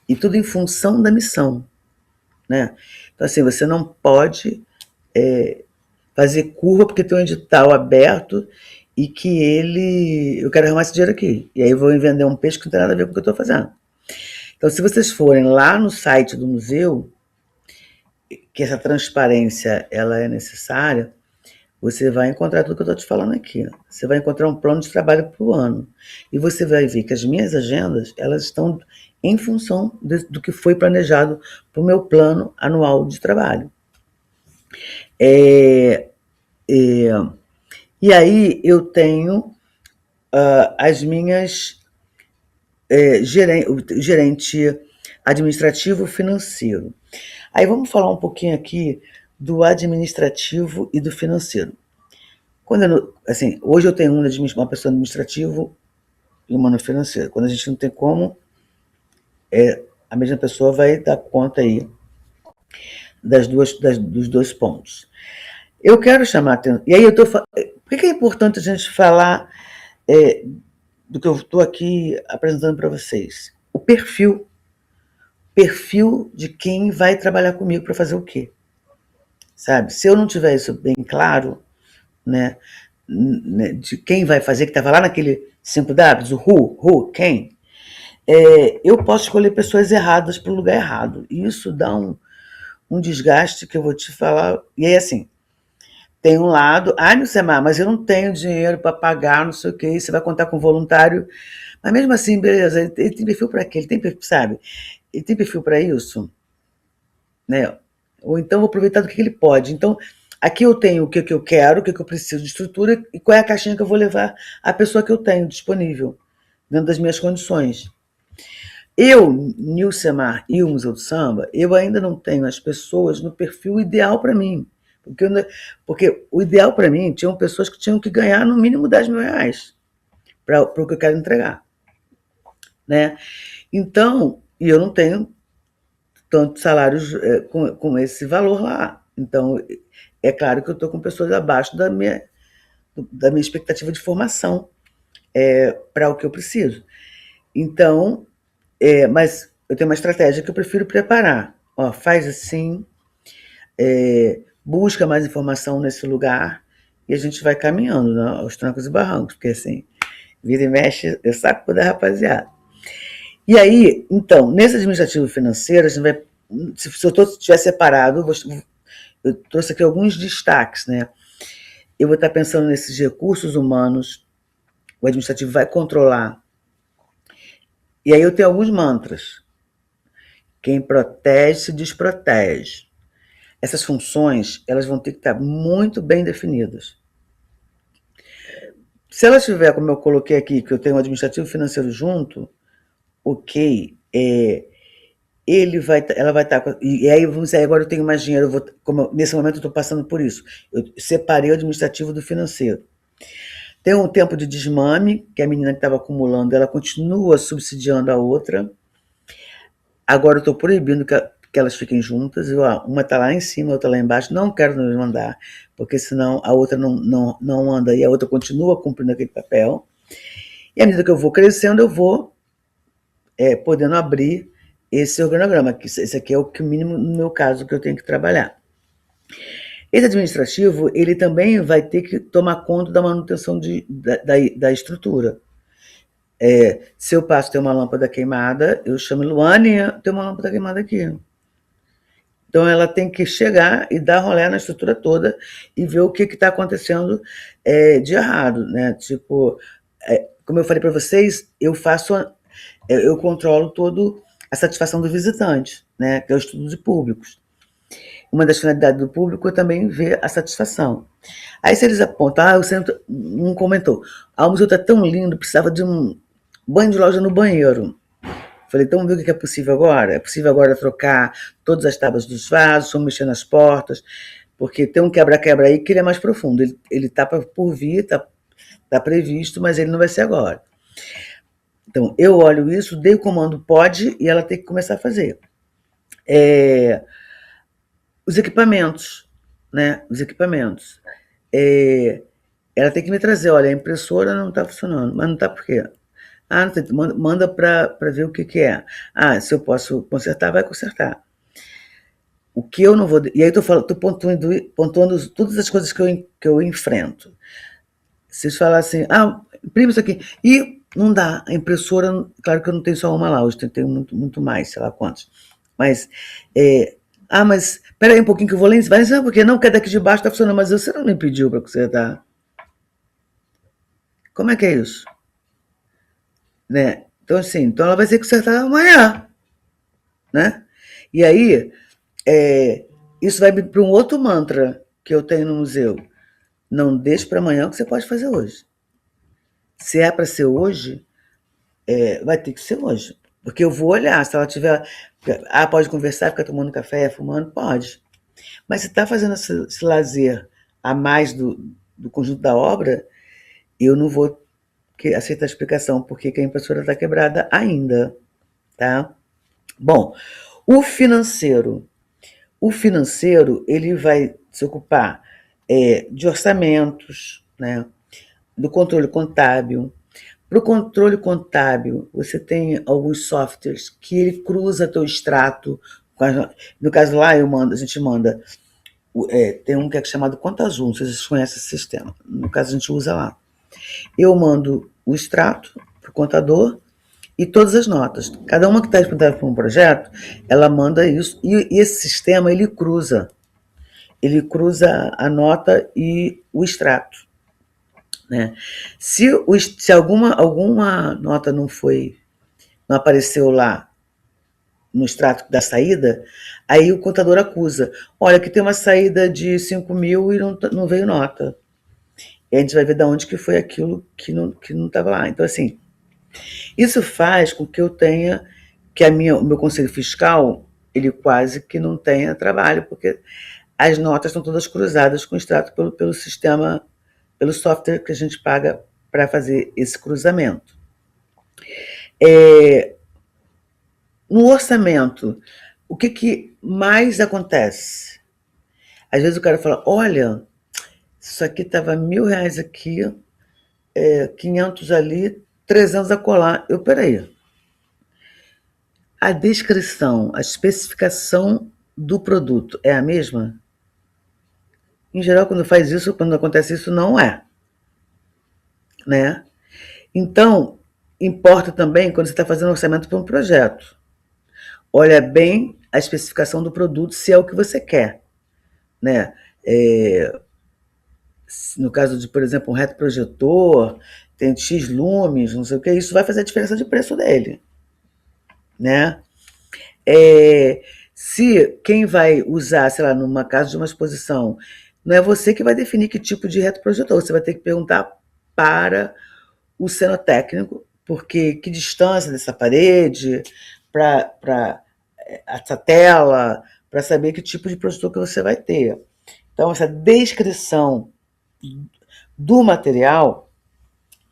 e tudo em função da missão, né? Então assim, você não pode fazer curva porque tem um edital aberto e que eu quero arrumar esse dinheiro aqui. E aí eu vou vender um peixe que não tem nada a ver com o que eu estou fazendo. Então, se vocês forem lá no site do museu, que essa transparência ela é necessária, você vai encontrar tudo que eu estou te falando aqui. Você vai encontrar um plano de trabalho para o ano. E você vai ver que as minhas agendas, elas estão em função do que foi planejado para o meu plano anual de trabalho. E aí eu tenho as minhas gerente administrativo financeiro. Aí vamos falar um pouquinho aqui do administrativo e do financeiro. Hoje eu tenho uma pessoa administrativo e uma no financeiro. Quando a gente não tem como, a mesma pessoa vai dar conta aí dos dois pontos. Eu quero chamar a atenção. E aí por que é importante a gente falar do que eu estou aqui apresentando para vocês? O perfil de quem vai trabalhar comigo para fazer o quê? Sabe? Se eu não tiver isso bem claro, né, de quem vai fazer, que estava lá naquele 5Ws, o quem, eu posso escolher pessoas erradas para o lugar errado. E isso dá um desgaste que eu vou te falar. E aí, assim, tem um lado, Nilcemar, mas eu não tenho dinheiro para pagar, não sei o que, você vai contar com voluntário. Mas mesmo assim, beleza, ele tem perfil para quê? Ele tem perfil, sabe? Ele tem perfil para isso, né? Ou então vou aproveitar do que ele pode. Então, aqui eu tenho o que eu quero, o que eu preciso de estrutura e qual é a caixinha que eu vou levar a pessoa que eu tenho disponível, dentro das minhas condições. Eu, Nilcemar e o Museu do Samba, eu ainda não tenho as pessoas no perfil ideal para mim. Porque o ideal para mim tinham pessoas que tinham que ganhar no mínimo R$ 10.000 para o que eu quero entregar. Né? Então, e eu não tenho tantos salários com esse valor lá. Então, é claro que eu estou com pessoas abaixo da minha expectativa de formação para o que eu preciso. Então, mas eu tenho uma estratégia que eu prefiro preparar. Ó, faz assim, busca mais informação nesse lugar e a gente vai caminhando, né, aos trancos e barrancos, porque assim, vira e mexe, eu saco da rapaziada. E aí, então, nesse administrativo financeiro, a gente vai, se eu estiver separado, eu trouxe aqui alguns destaques, né? Eu vou estar pensando nesses recursos humanos, o administrativo vai controlar. E aí eu tenho alguns mantras. Quem protege se desprotege. Essas funções, elas vão ter que estar muito bem definidas. Se ela tiver, como eu coloquei aqui, que eu tenho o administrativo financeiro junto, ok, ela vai estar, e aí vamos dizer, agora eu tenho mais dinheiro, nesse momento eu estou passando por isso, eu separei o administrativo do financeiro. Tem um tempo de desmame, que a menina que estava acumulando, ela continua subsidiando a outra, agora eu estou proibindo que elas fiquem juntas, uma está lá em cima, a outra lá embaixo, não quero nos mandar, porque senão a outra não anda e a outra continua cumprindo aquele papel, e à medida que eu vou crescendo, eu vou podendo abrir esse organograma, que esse aqui é o mínimo no meu caso que eu tenho que trabalhar. Esse administrativo, ele também vai ter que tomar conta da manutenção da estrutura. Se eu passo a ter uma lâmpada queimada, eu chamo Luane, tem uma lâmpada queimada aqui. Então ela tem que chegar e dar rolê na estrutura toda e ver o que está acontecendo de errado, né? Tipo, como eu falei para vocês, eu controlo todo a satisfação do visitante, né? Que é o estudo de públicos. Uma das finalidades do público é também ver a satisfação. Aí se eles apontam, o centro, um comentou, o museu está tão lindo, precisava de um banho de loja no banheiro. Falei, então vamos ver o que é possível agora? É possível agora trocar todas as tábuas dos vasos, vamos mexer nas portas, porque tem um quebra-quebra aí que ele é mais profundo. Ele está por vir, está previsto, mas ele não vai ser agora. Então, eu olho isso, dei o comando pode e ela tem que começar a fazer. Os equipamentos, né? Os equipamentos. Ela tem que me trazer, olha, a impressora não está funcionando, mas não está por quê? Manda para ver o que é. Se eu posso consertar, vai consertar. O que eu não vou... E aí estou pontuando todas as coisas que eu enfrento. Se eles falarem assim, imprime isso aqui. E não dá. A impressora, claro que eu não tenho só uma lá, hoje tenho muito, muito mais, sei lá quantos. Mas, mas espera aí um pouquinho que eu vou lá em cima. Porque não, porque daqui de baixo está funcionando, mas você não me pediu para consertar. Como é que é isso? Né? Então, assim, ela vai ter que consertar amanhã. Né? E aí, isso vai para um outro mantra que eu tenho no museu. Não deixe para amanhã o que você pode fazer hoje. Se é para ser hoje, vai ter que ser hoje. Porque eu vou olhar, se ela tiver... pode conversar, ficar tomando café, fumando? Pode. Mas se está fazendo esse lazer a mais do conjunto da obra, eu não vou aceitar a explicação porque a impressora está quebrada ainda. Tá? Bom, o financeiro, ele vai se ocupar de orçamentos, né? Do controle contábil. Para o controle contábil, você tem alguns softwares que ele cruza teu extrato. No caso lá, a gente manda. Tem um que é chamado Conta Azul, não sei se vocês conhecem esse sistema. No caso, a gente usa lá. Eu mando o extrato para o contador e todas as notas. Cada uma que está responsável por um projeto, ela manda isso. E esse sistema, ele cruza. ele cruza a nota e o extrato, né? Se alguma nota não apareceu lá no extrato da saída, aí o contador acusa. Olha, que tem uma saída de 5.000 e não veio nota. E a gente vai ver de onde que foi aquilo que não estava lá. Então, assim, isso faz com que eu tenha, que o meu conselho fiscal, ele quase que não tenha trabalho, porque as notas estão todas cruzadas com o extrato pelo sistema, pelo software que a gente paga para fazer esse cruzamento. No orçamento, o que mais acontece? Às vezes o cara fala, olha, isso aqui estava R$1.000 aqui, 500 ali, 300 acolá. Peraí. A descrição, a especificação do produto é a mesma? Em geral, quando acontece isso, não é, né? Então, importa também quando você está fazendo orçamento para um projeto. Olha bem a especificação do produto, se é o que você quer, né? No caso de, por exemplo, um retroprojetor, tem X lumes, não sei o que, isso vai fazer a diferença de preço dele, né? Se quem vai usar, sei lá, numa casa de uma exposição, não é você que vai definir que tipo de retroprojetor, você vai ter que perguntar para o cenotécnico, porque que distância dessa parede, para essa tela, para saber que tipo de projetor que você vai ter. Então, essa descrição do material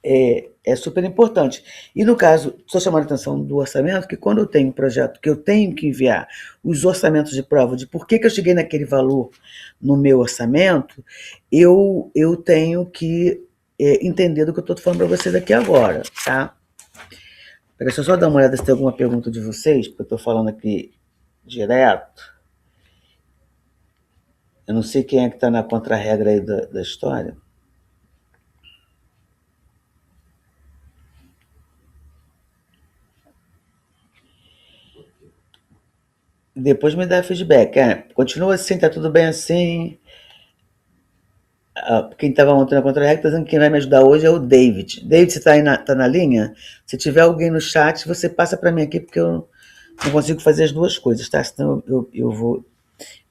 é super importante. E no caso, estou chamando a atenção do orçamento, que quando eu tenho um projeto que eu tenho que enviar os orçamentos de prova de por que eu cheguei naquele valor no meu orçamento, eu tenho que entender do que eu estou falando para vocês aqui agora, tá? Deixa eu só dar uma olhada se tem alguma pergunta de vocês, porque eu estou falando aqui direto. Eu não sei quem é que está na contra-regra aí da história. Depois me dá feedback. Continua assim, tá tudo bem assim. Quem estava ontem na contra-regra está dizendo que quem vai me ajudar hoje é o David. David, você está aí tá na linha? Se tiver alguém no chat, você passa para mim aqui, porque eu não consigo fazer as duas coisas, tá? Senão eu vou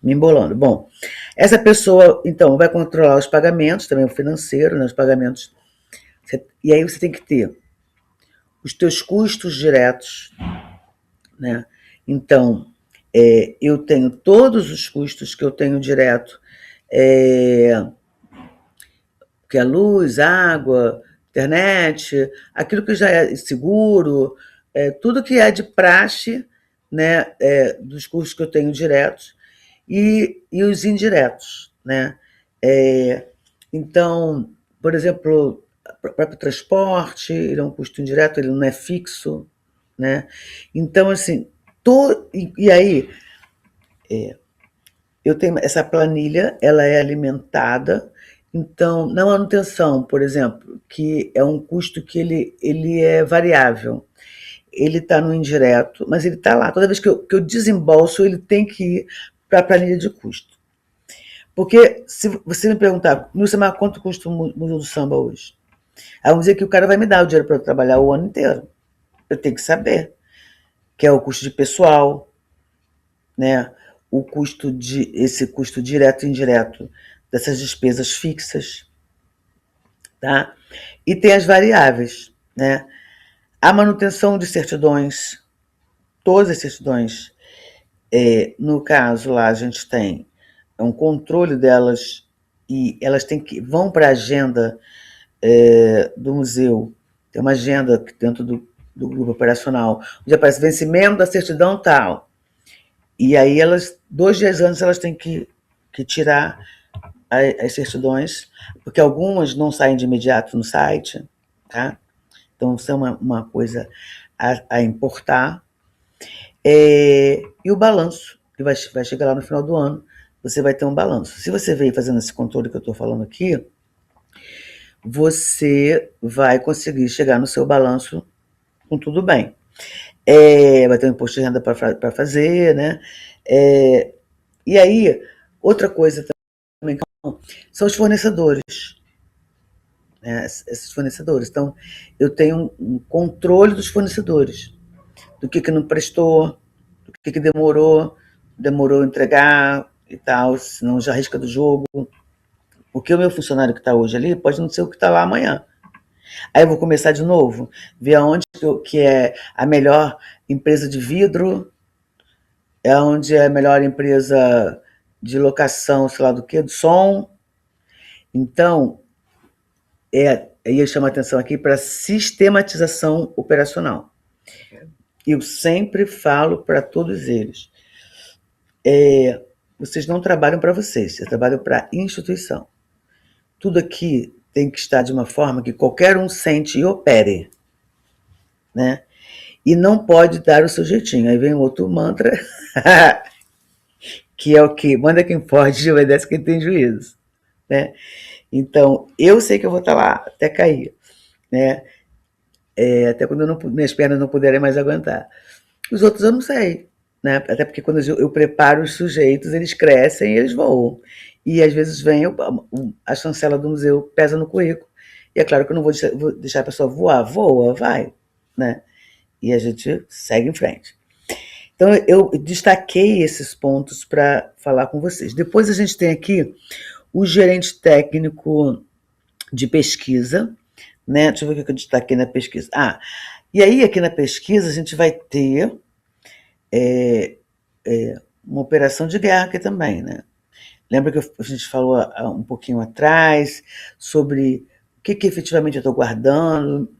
me embolando. Bom, essa pessoa, então, vai controlar os pagamentos, também o financeiro, né, os pagamentos. E aí você tem que ter os teus custos diretos, né? Então, eu tenho todos os custos que eu tenho direto, que é luz, água, internet, aquilo que já é seguro, tudo que é de praxe, né, dos custos que eu tenho diretos e os indiretos, né? Então, por exemplo, o próprio transporte, ele é um custo indireto, ele não é fixo, né? Então, assim, e aí, eu tenho essa planilha, ela é alimentada. Então, na manutenção, por exemplo, que é um custo que ele é variável, ele está no indireto, mas ele está lá. Toda vez que eu desembolso, ele tem que ir para a planilha de custo. Porque se você me perguntar, Nilce, quanto custa o Museu do Samba hoje? Aí vamos dizer que o cara vai me dar o dinheiro para eu trabalhar o ano inteiro. Eu tenho que saber, que é o custo de pessoal, né? Esse custo direto e indireto dessas despesas fixas, tá? E tem as variáveis, né? A manutenção de certidões, todas as certidões, no caso lá a gente tem um controle delas e elas vão para a agenda do museu, tem uma agenda dentro do grupo operacional, onde aparece vencimento da certidão tal. E aí 2 dias antes, elas têm que tirar as certidões, porque algumas não saem de imediato no site, tá? Então, isso é uma coisa a importar. E o balanço, que vai chegar lá no final do ano, você vai ter um balanço. Se você veio fazendo esse controle que eu estou falando aqui, você vai conseguir chegar no seu balanço com tudo bem. Vai ter um imposto de renda para fazer, né? E aí, outra coisa são os fornecedores, né? Esses fornecedores. Então, eu tenho um controle dos fornecedores, do que não prestou, do que demorou a entregar e tal, senão já arrisca do jogo. Porque o meu funcionário que está hoje ali pode não ser o que está lá amanhã. Aí eu vou começar de novo, ver aonde que é a melhor empresa de vidro, é onde é a melhor empresa de locação, sei lá do que, de som. Então, eu chamo a atenção aqui para sistematização operacional. Eu sempre falo para todos eles, vocês não trabalham para vocês trabalham para a instituição. Tudo aqui tem que estar de uma forma que qualquer um sente e opere, né? E não pode dar o seu jeitinho. Aí vem outro mantra, que é o que manda quem pode e obedece quem tem juízo, né? Então, eu sei que eu vou estar lá até cair, né? Até quando minhas pernas não puderem mais aguentar. Os outros eu não sei, né? Até porque quando eu preparo os sujeitos, eles crescem e eles voam. E às vezes vem a chancela do museu pesa no currículo. E é claro que eu não vou deixar a pessoa voar. Voa, vai, né? E a gente segue em frente. Então, eu destaquei esses pontos para falar com vocês. Depois a gente tem aqui o gerente técnico de pesquisa, né? Deixa eu ver o que eu destaquei na pesquisa. E aí aqui na pesquisa a gente vai ter uma operação de guerra aqui também, né? Lembra que a gente falou um pouquinho atrás sobre o que efetivamente eu estou guardando?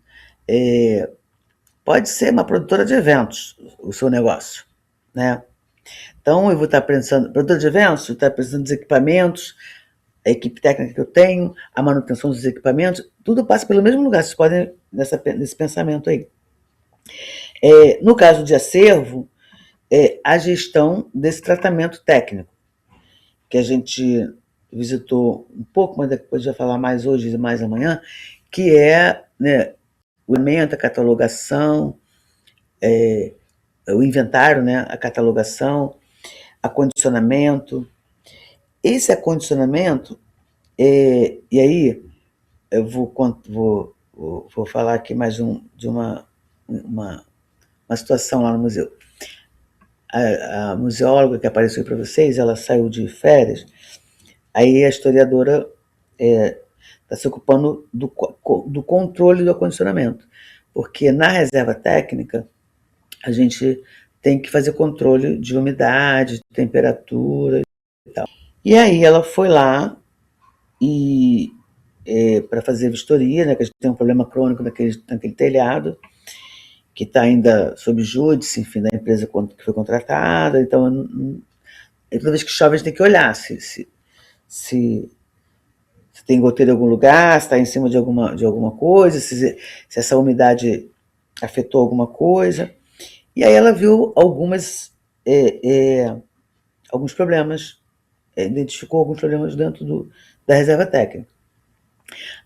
Pode ser uma produtora de eventos, o seu negócio, né? Então, eu vou estar pensando, produtora de eventos, eu estou pensando nos equipamentos, a equipe técnica que eu tenho, a manutenção dos equipamentos, tudo passa pelo mesmo lugar, vocês podem nesse pensamento aí. No caso de acervo, a gestão desse tratamento técnico, que a gente visitou um pouco, mas depois vai falar mais hoje e mais amanhã, que é, né, o elemento, a catalogação, o inventário, né, a catalogação, acondicionamento. Esse acondicionamento, e aí eu vou falar aqui mais de uma situação lá no museu. A museóloga que apareceu para vocês, ela saiu de férias, aí a historiadora está se ocupando do controle do acondicionamento, porque na reserva técnica a gente tem que fazer controle de umidade, de temperatura e tal. E aí ela foi lá e para fazer vistoria, né, que a gente tem um problema crônico naquele telhado, que está ainda sob júdice, enfim, da empresa que foi contratada. Então, toda vez que chove, a gente tem que olhar se tem goteira em algum lugar, se está em cima de alguma coisa, se essa umidade afetou alguma coisa. E aí ela viu alguns problemas, identificou alguns problemas dentro da reserva técnica.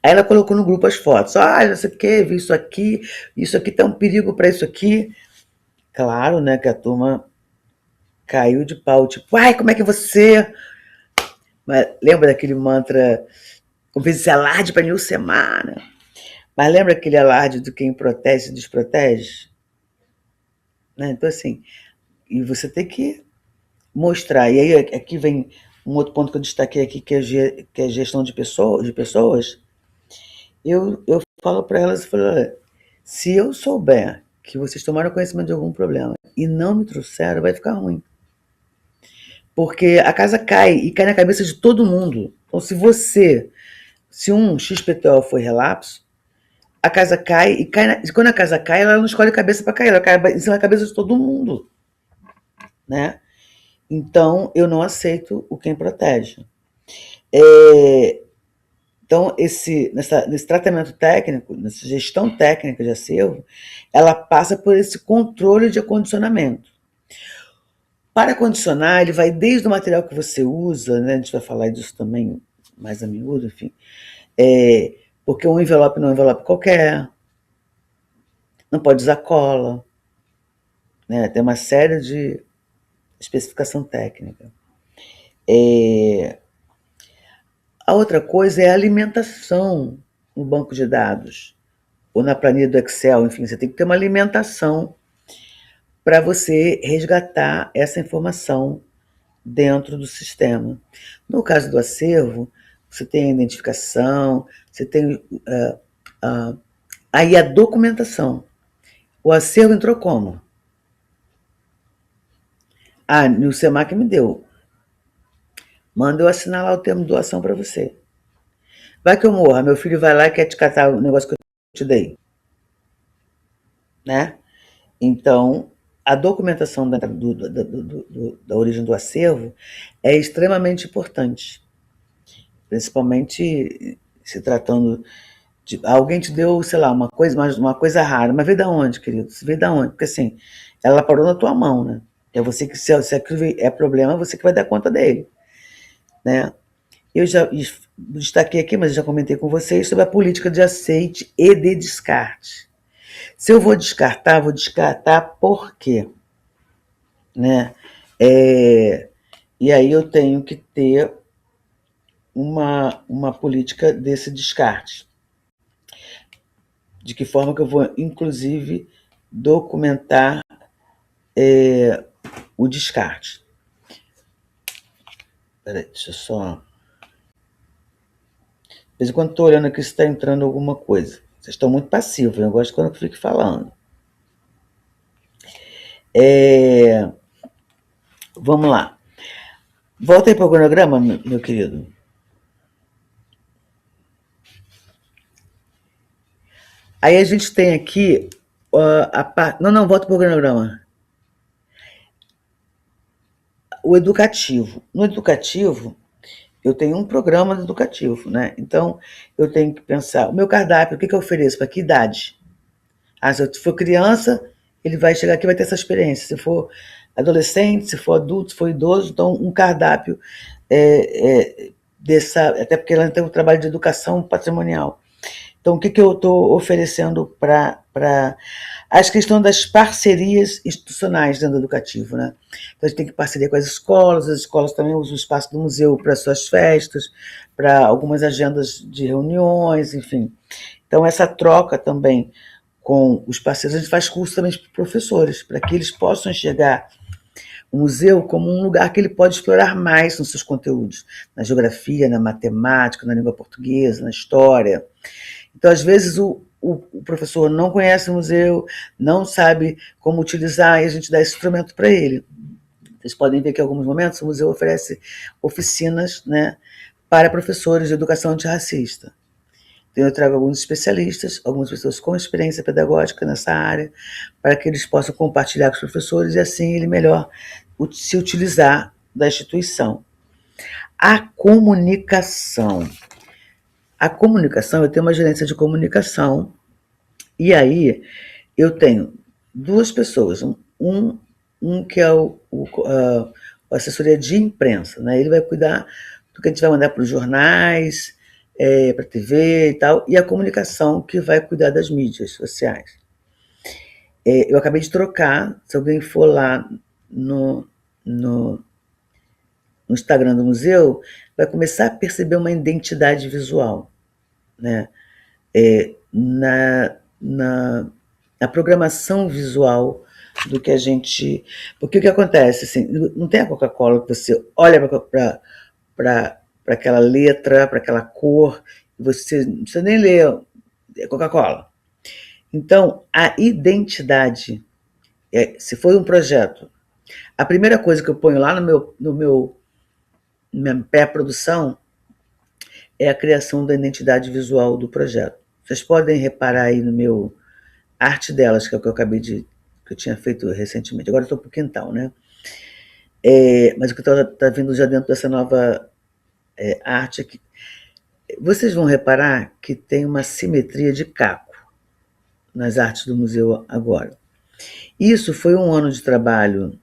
Aí ela colocou no grupo as fotos. Não sei o que, vi isso aqui tá um perigo para isso aqui. Claro, né, que a turma caiu de pau, tipo, como é que você... Mas lembra daquele mantra, como fez esse alarde para Nilcemar, né? Mas lembra aquele alarde do quem protege se desprotege? Né? Então, assim, e você tem que mostrar. E aí aqui vem um outro ponto que eu destaquei aqui, que é a gestão de pessoas. Eu falo para elas, olha, se eu souber que vocês tomaram conhecimento de algum problema e não me trouxeram, vai ficar ruim. Porque a casa cai e cai na cabeça de todo mundo. Então, se um XPTO foi relapso, a casa cai e quando a casa cai, ela não escolhe cabeça para cair, ela cai em cima da cabeça de todo mundo, né? Então, eu não aceito o quem protege. Então, nesse tratamento técnico, nessa gestão técnica de acervo, ela passa por esse controle de acondicionamento. Para acondicionar, ele vai desde o material que você usa, né? A gente vai falar disso também mais a miúdo, enfim. Porque um envelope não é um envelope qualquer, não pode usar cola, né? Tem uma série de especificação técnica. A outra coisa é a alimentação no banco de dados ou na planilha do Excel, enfim, você tem que ter uma alimentação para você resgatar essa informação dentro do sistema. No caso do acervo, você tem a identificação, você tem aí a documentação. O acervo entrou como? Ah, o SEMAC me deu. Manda eu assinar lá o termo de doação para você. Vai que eu morra, meu filho vai lá e quer te catar o negócio que eu te dei. Né? Então, a documentação da origem do acervo é extremamente importante. Principalmente se tratando de... Alguém te deu, sei lá, uma coisa rara. Mas veio da onde, querido? Veio da onde? Porque assim, ela parou na tua mão, né? É você que, se aquilo é problema, você que vai dar conta dele. Né? Eu já destaquei aqui, mas já comentei com vocês sobre a política de aceite e de descarte. Se eu vou descartar por quê? Né? E aí eu tenho que ter uma política desse descarte. De que forma que eu vou, inclusive, documentar o descarte. Peraí, deixa eu só... De vez em quando estou olhando aqui se está entrando alguma coisa. Vocês estão muito passivos, eu gosto quando eu fico falando. Vamos lá. Volta aí para o cronograma, meu querido. Aí a gente tem aqui a parte... Não, volta para o cronograma. O educativo. No educativo, eu tenho um programa educativo, né? Então, eu tenho que pensar, o meu cardápio, o que eu ofereço, para que idade? Ah, se eu for criança, ele vai chegar aqui e vai ter essa experiência. Se for adolescente, se for adulto, se for idoso, então um cardápio até porque ela tem um trabalho de educação patrimonial. Então, o que eu estou oferecendo para as questões das parcerias institucionais dentro do educativo, né? Então, a gente tem que parceria com as escolas também usam o espaço do museu para suas festas, para algumas agendas de reuniões, enfim. Então, essa troca também com os parceiros, a gente faz curso também para professores, para que eles possam enxergar o museu como um lugar que ele pode explorar mais nos seus conteúdos, na geografia, na matemática, na língua portuguesa, na história. Então, às vezes, o professor não conhece o museu, não sabe como utilizar, e a gente dá esse instrumento para ele. Vocês podem ver que, em alguns momentos, o museu oferece oficinas, né, para professores de educação antirracista. Então, eu trago alguns especialistas, algumas pessoas com experiência pedagógica nessa área, para que eles possam compartilhar com os professores e, assim, ele melhor se utilizar da instituição. A comunicação. Eu tenho uma gerência de comunicação, e aí eu tenho duas pessoas, um que é a assessoria de imprensa, né? Ele vai cuidar do que a gente vai mandar para os jornais, para a TV e tal, e a comunicação que vai cuidar das mídias sociais. Eu acabei de trocar, se alguém for lá no Instagram do museu, vai começar a perceber uma identidade visual, né? Na programação visual do que a gente... Porque o que acontece? Assim, não tem a Coca-Cola que você olha para aquela letra, para aquela cor, e você não precisa nem ler Coca-Cola. Então, a identidade, se for um projeto, a primeira coisa que eu ponho lá minha pré-produção é a criação da identidade visual do projeto. Vocês podem reparar aí no meu Arte Delas, que é o que eu que eu tinha feito recentemente. Agora eu estou para o quintal, né? Mas o que está vindo já dentro dessa nova arte aqui. Vocês vão reparar que tem uma simetria de caco nas artes do museu agora. Isso foi um ano de trabalho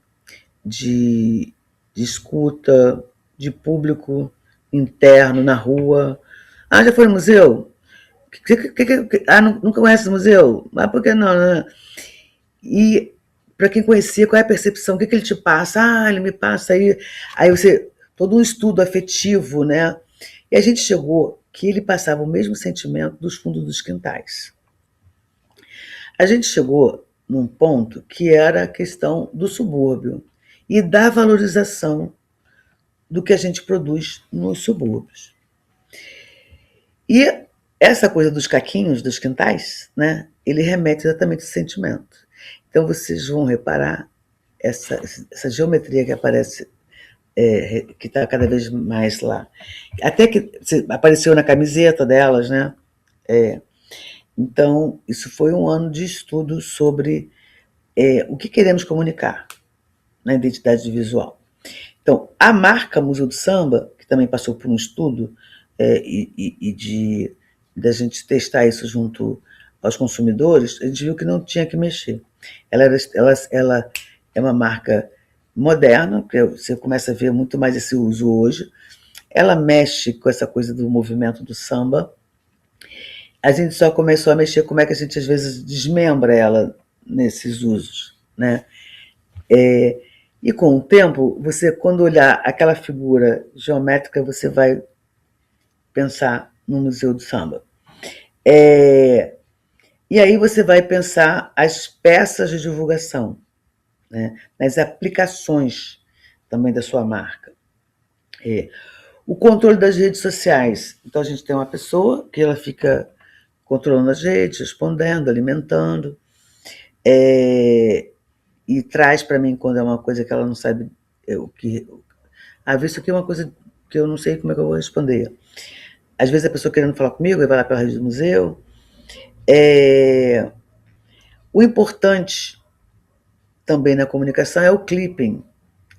de escuta, de público interno, na rua. Ah, já foi no museu? Nunca conhece o museu? Ah, por que não? Né? E para quem conhecia, qual é a percepção? O que ele te passa? Ah, ele me passa aí. Aí você... Todo um estudo afetivo, né? E a gente chegou que ele passava o mesmo sentimento dos fundos dos quintais. A gente chegou num ponto que era a questão do subúrbio e da valorização do que a gente produz nos subúrbios. E essa coisa dos caquinhos, dos quintais, né, ele remete exatamente a esse sentimento. Então vocês vão reparar essa geometria que aparece, que está cada vez mais lá. Até que apareceu na camiseta delas, né? Então, isso foi um ano de estudo sobre o que queremos comunicar na identidade visual. Então, a marca Museu do Samba, que também passou por um estudo da gente testar isso junto aos consumidores, a gente viu que não tinha que mexer. Ela é uma marca moderna, que você começa a ver muito mais esse uso hoje. Ela mexe com essa coisa do movimento do samba. A gente só começou a mexer como é que a gente às vezes desmembra ela nesses usos, né? E com o tempo, você, quando olhar aquela figura geométrica, você vai pensar no Museu do Samba. E aí você vai pensar as peças de divulgação, né? Nas aplicações também da sua marca. O controle das redes sociais. Então a gente tem uma pessoa que ela fica controlando as redes, respondendo, alimentando, e traz para mim quando é uma coisa que ela não sabe o que... isso aqui é uma coisa que eu não sei como é que eu vou responder. Às vezes a pessoa querendo falar comigo, vai lá pela rede do museu. O importante também na comunicação é o clipping,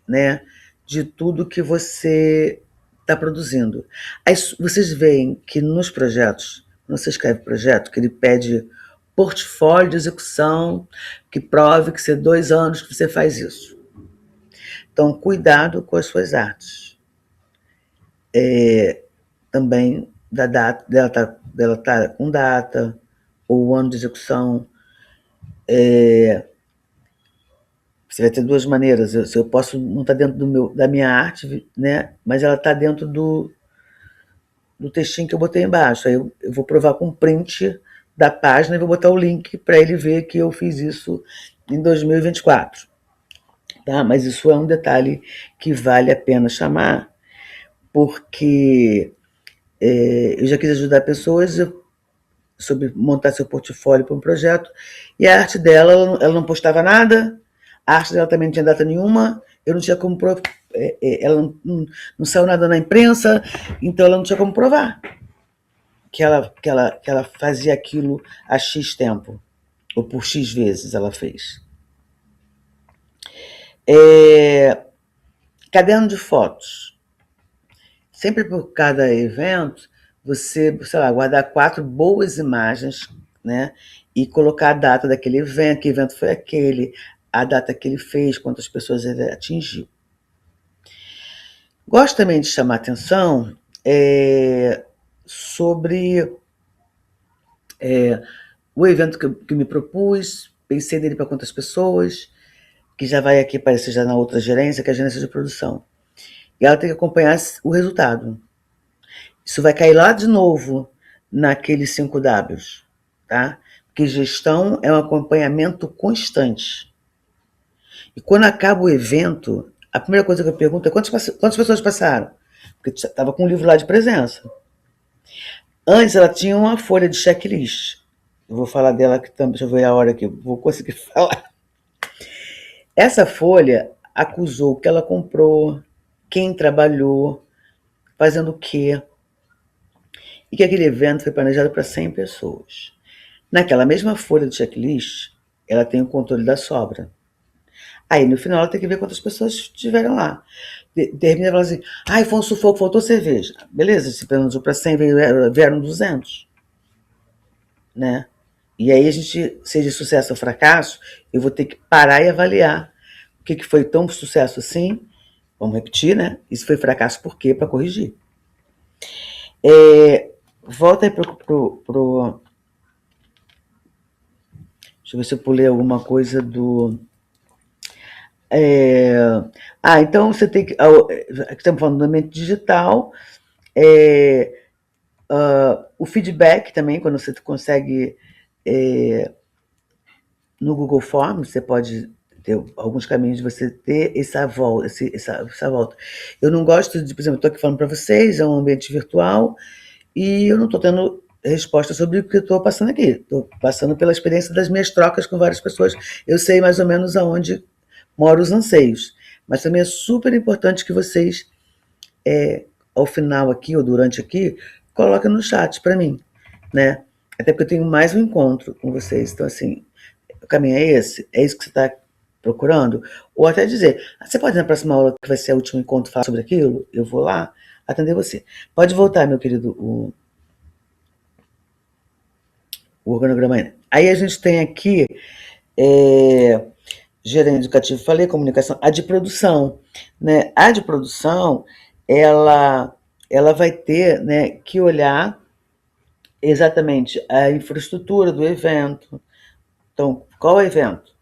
né, de tudo que você está produzindo. Aí vocês veem que nos projetos, quando você escreve projeto, que ele pede portfólio de execução, que prove que você 2 anos que você faz isso. Então, cuidado com as suas artes. Também da data, dela tá com data, ou o ano de execução. Você vai ter 2 maneiras. Eu posso não estar dentro da minha arte, né? Mas ela está dentro do textinho que eu botei embaixo. Aí eu vou provar com print da página e vou botar o link para ele ver que eu fiz isso em 2024. Tá? Mas isso é um detalhe que vale a pena chamar, porque eu já quis ajudar pessoas sobre montar seu portfólio para um projeto, e a arte dela, ela não postava nada, a arte dela também não tinha data nenhuma, eu não tinha como provar, ela não saiu nada na imprensa, então ela não tinha como provar que ela fazia aquilo há X tempo, ou por X vezes ela fez. Caderno de fotos. Sempre por cada evento, você, sei lá, guardar 4 boas imagens, né? E colocar a data daquele evento, que evento foi aquele, a data que ele fez, quantas pessoas ele atingiu. Gosto também de chamar atenção sobre o evento que me propus, pensei nele para quantas pessoas, que já vai aqui aparecer já na outra gerência, que é a gerência de produção. E ela tem que acompanhar o resultado. Isso vai cair lá de novo naqueles 5 Ws, tá? Porque gestão é um acompanhamento constante. E quando acaba o evento, a primeira coisa que eu pergunto é quantas pessoas passaram? Porque estava com um livro lá de presença. Antes ela tinha uma folha de checklist. Eu vou falar dela aqui também, deixa eu ver a hora que eu vou conseguir falar. Essa folha acusou o que ela comprou, quem trabalhou, fazendo o quê. E que aquele evento foi planejado para 100 pessoas. Naquela mesma folha de checklist, ela tem o controle da sobra. Aí, no final, ela tem que ver quantas pessoas estiveram lá. Termina e fala assim, foi um sufoco, faltou cerveja. Beleza, se planejou para 100, vieram 200. Né? E aí, seja sucesso ou fracasso, eu vou ter que parar e avaliar o que foi tão sucesso assim. Vamos repetir, né? Isso foi fracasso por quê? Para corrigir. Volta aí pro... Deixa eu ver se eu pulei alguma coisa do... então você tem que... Estamos falando do ambiente digital. O feedback também, quando você consegue no Google Forms, você pode ter alguns caminhos de você ter essa volta. Eu não gosto de, por exemplo, estou aqui falando para vocês, é um ambiente virtual e eu não estou tendo resposta sobre o que eu estou passando aqui. Estou passando pela experiência das minhas trocas com várias pessoas. Eu sei mais ou menos aonde moram os anseios. Mas também é super importante que vocês, ao final aqui ou durante aqui, coloquem no chat para mim, né? Até porque eu tenho mais um encontro com vocês. Então, assim, o caminho é esse? É isso que você está procurando? Ou até dizer, você pode ir na próxima aula, que vai ser o último encontro, falar sobre aquilo? Eu vou lá atender você. Pode voltar, meu querido, o organograma aí. Aí a gente tem aqui gerente educativo, falei, comunicação, a de produção, né? A de produção, ela vai ter, né, que olhar exatamente a infraestrutura do evento. Então, qual é o evento?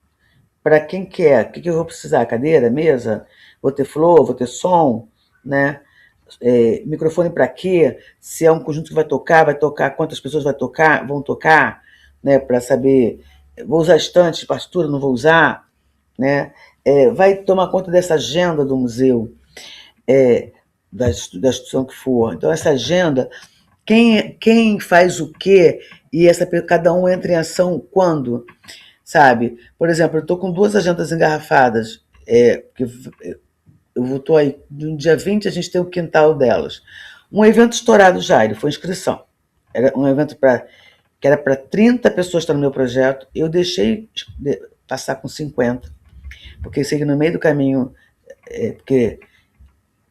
Para quem quer? O que eu vou precisar? Cadeira, mesa? Vou ter flor, vou ter som, né? Microfone para quê? Se é um conjunto que vai tocar, quantas pessoas vão tocar, né? Para saber, vou usar estante de partitura, não vou usar, né? Vai tomar conta dessa agenda do museu, da instituição que for. Então, essa agenda, quem faz o quê e cada um entra em ação quando, sabe? Por exemplo, eu estou com 2 agendas engarrafadas, que eu estou aí, no dia 20 a gente tem o quintal delas. Um evento estourado já, ele foi inscrição. Era um evento que era para 30 pessoas estar no meu projeto, eu deixei passar com 50, porque eu sei que no meio do caminho, porque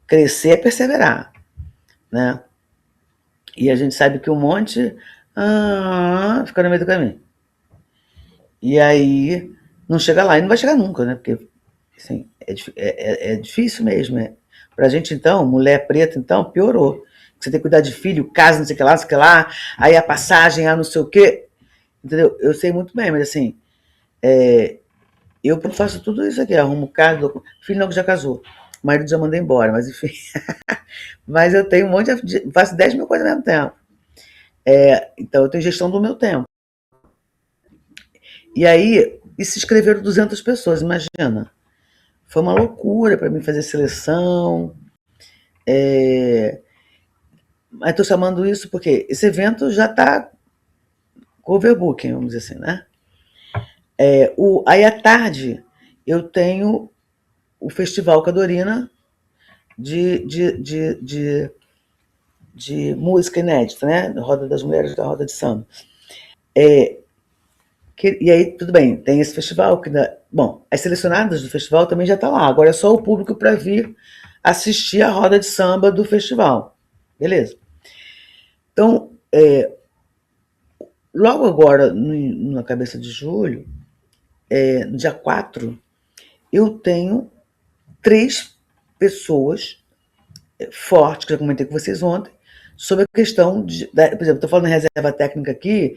crescer é perseverar, né? E a gente sabe que um monte fica no meio do caminho. E aí não chega lá, e não vai chegar nunca, né? Porque assim, é difícil mesmo. Pra gente, então, mulher preta, então, piorou. Você tem que cuidar de filho, casa, não sei o que lá, não sei o que lá, aí a passagem, não sei o quê. Entendeu? Eu sei muito bem, mas assim, eu faço tudo isso aqui, arrumo casa, filho não que já casou, o marido já mandou embora, mas enfim. Mas eu tenho um monte de. Faço 10 mil coisas ao mesmo tempo. Então eu tenho gestão do meu tempo. E aí, se inscreveram 200 pessoas, imagina. Foi uma loucura para mim fazer seleção. Mas estou chamando isso porque esse evento já está com overbooking, vamos dizer assim, né? Aí à tarde eu tenho o Festival Cadorina de música inédita, né? Roda das Mulheres da Roda de Samba. E aí, tudo bem, tem esse festival. Bom, as selecionadas do festival também já estão lá. Agora é só o público para vir assistir a roda de samba do festival. Beleza. Então, logo agora, na cabeça de julho, no dia 4, eu tenho 3 pessoas fortes, que eu comentei com vocês ontem, sobre a questão por exemplo, estou falando em reserva técnica aqui,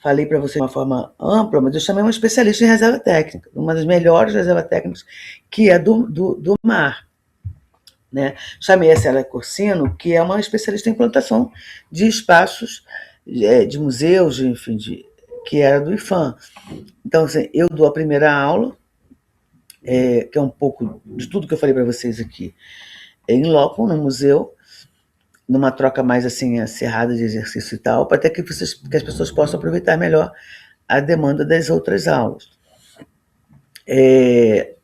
falei para vocês de uma forma ampla, mas eu chamei uma especialista em reserva técnica, uma das melhores reservas técnicas, que é do mar. Né? Chamei a Célia Corsino, que é uma especialista em implantação de espaços, de museus, enfim, que era do IFAM. Então, assim, eu dou a primeira aula, que é um pouco de tudo que eu falei para vocês aqui, em loco, no museu, numa troca mais assim acirrada de exercício e tal, para até que as pessoas possam aproveitar melhor a demanda das outras aulas. E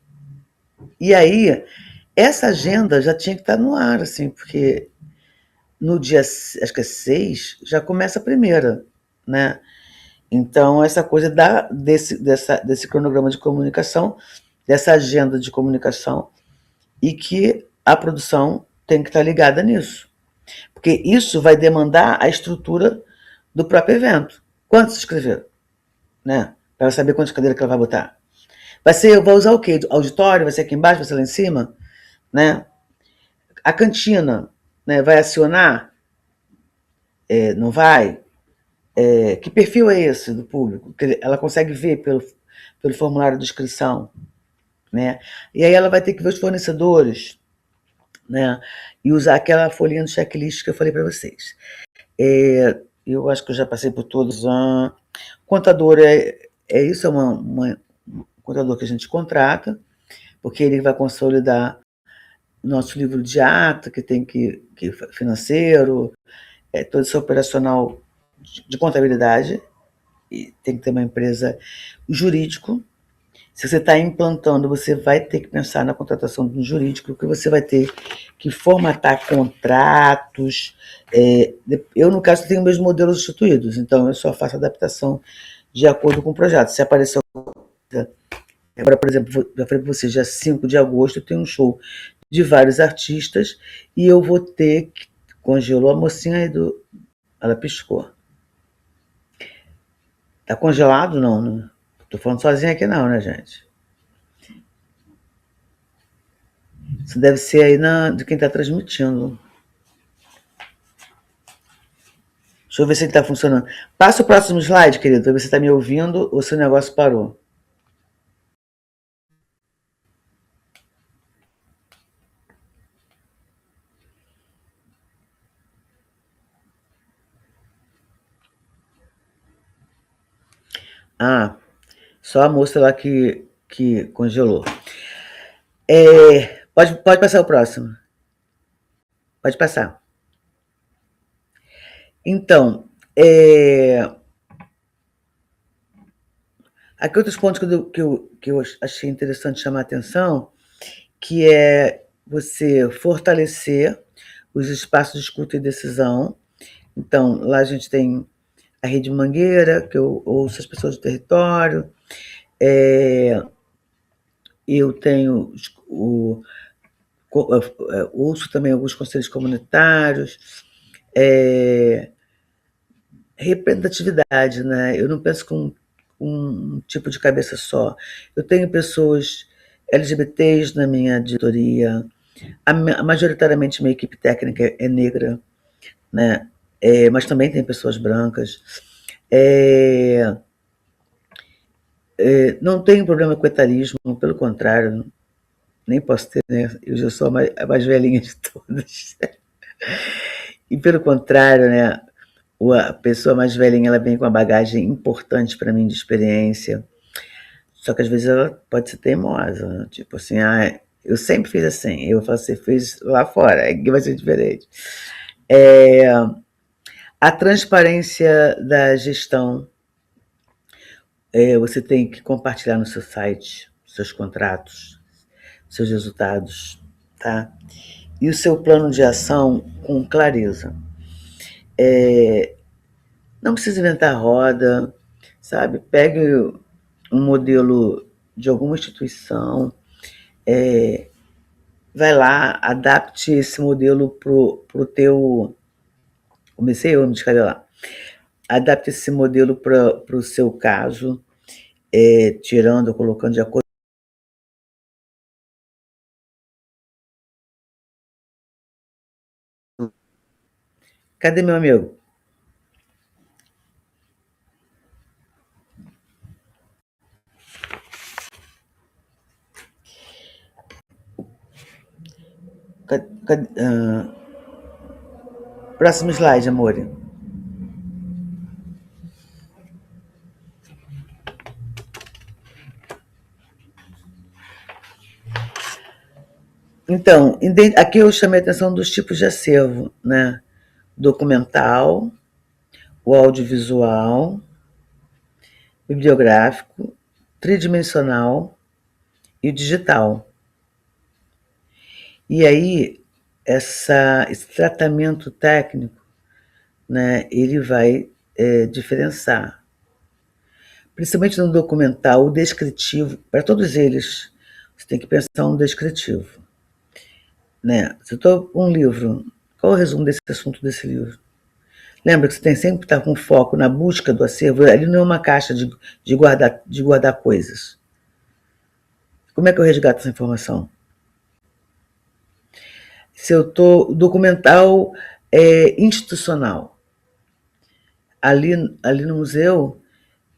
aí, essa agenda já tinha que estar no ar, assim, porque no dia, acho que é 6, já começa a primeira, né? Então, essa coisa desse cronograma de comunicação, dessa agenda de comunicação, e que a produção tem que estar ligada nisso. Porque isso vai demandar a estrutura do próprio evento. Quantos se inscreveram? Né? Para saber quantas cadeiras que ela vai botar. Vai usar o quê? Auditório? Vai ser aqui embaixo? Vai ser lá em cima? Né? A cantina, né, vai acionar? Não vai? Que perfil é esse do público? Que ela consegue ver pelo formulário de inscrição. Né? E aí ela vai ter que ver os fornecedores. né? E usar aquela folhinha do checklist que eu falei para vocês. Eu acho que eu já passei por todos. Contador é isso, um contador que a gente contrata, porque ele vai consolidar nosso livro de ata, que tem que financeiro, todo esse operacional de contabilidade, e tem que ter uma empresa jurídico. Se você está implantando, você vai ter que pensar na contratação de um jurídico, porque você vai ter que formatar contratos. Eu, no caso, tenho meus modelos instituídos, então eu só faço adaptação de acordo com o projeto. Se aparecer agora, por exemplo, já falei para você, dia 5 de agosto tem um show de vários artistas e eu vou ter que... Congelou a mocinha aí do... Ela piscou. Tá congelado? Não, né? Tô falando sozinha aqui não, né, gente? Isso deve ser aí de quem tá transmitindo. Deixa eu ver se ele tá funcionando. Passa o próximo slide, querido, pra ver se tá me ouvindo ou se o negócio parou. Só a moça lá que congelou. Pode passar o próximo. Pode passar. Então, aqui outros pontos que eu achei interessante chamar a atenção, que é você fortalecer os espaços de escuta e decisão. Então, lá a gente tem a Rede Mangueira, que eu ouço as pessoas do território. Eu tenho ouço também alguns conselhos comunitários. Representatividade, né? Eu não penso com um tipo de cabeça só. Eu tenho pessoas LGBTs na minha editoria, majoritariamente minha equipe técnica é negra, né? Mas também tem pessoas brancas. Não tenho problema com etarismo, pelo contrário, nem posso ter, né? Eu já sou a mais velhinha de todas. E pelo contrário, né? A pessoa mais velhinha, ela vem com uma bagagem importante para mim de experiência. Só que às vezes ela pode ser teimosa, né? Tipo assim, eu sempre fiz assim. Eu falo, você fez lá fora, aqui vai ser diferente. A transparência da gestão. Você tem que compartilhar no seu site seus contratos, seus resultados, tá? E o seu plano de ação com clareza. Não precisa inventar roda, sabe? Pegue um modelo de alguma instituição, vai lá, adapte esse modelo pro teu... Comecei eu a me descabelar. Adapte esse modelo para o seu caso, tirando ou colocando de acordo. Cadê meu amigo? Próximo slide, amor. Então, aqui eu chamei a atenção dos tipos de acervo, né? Documental, o audiovisual, bibliográfico, tridimensional e o digital. E aí, esse tratamento técnico, né, ele vai diferenciar. Principalmente no documental, o descritivo, para todos eles, você tem que pensar no descritivo. Né? Se eu estou com um livro, qual é o resumo desse assunto desse livro? Lembra que você tem sempre que estar com foco na busca do acervo. Ali não é uma caixa de guardar coisas. Como é que eu resgato essa informação? Se eu estou... Documental institucional. Ali no museu,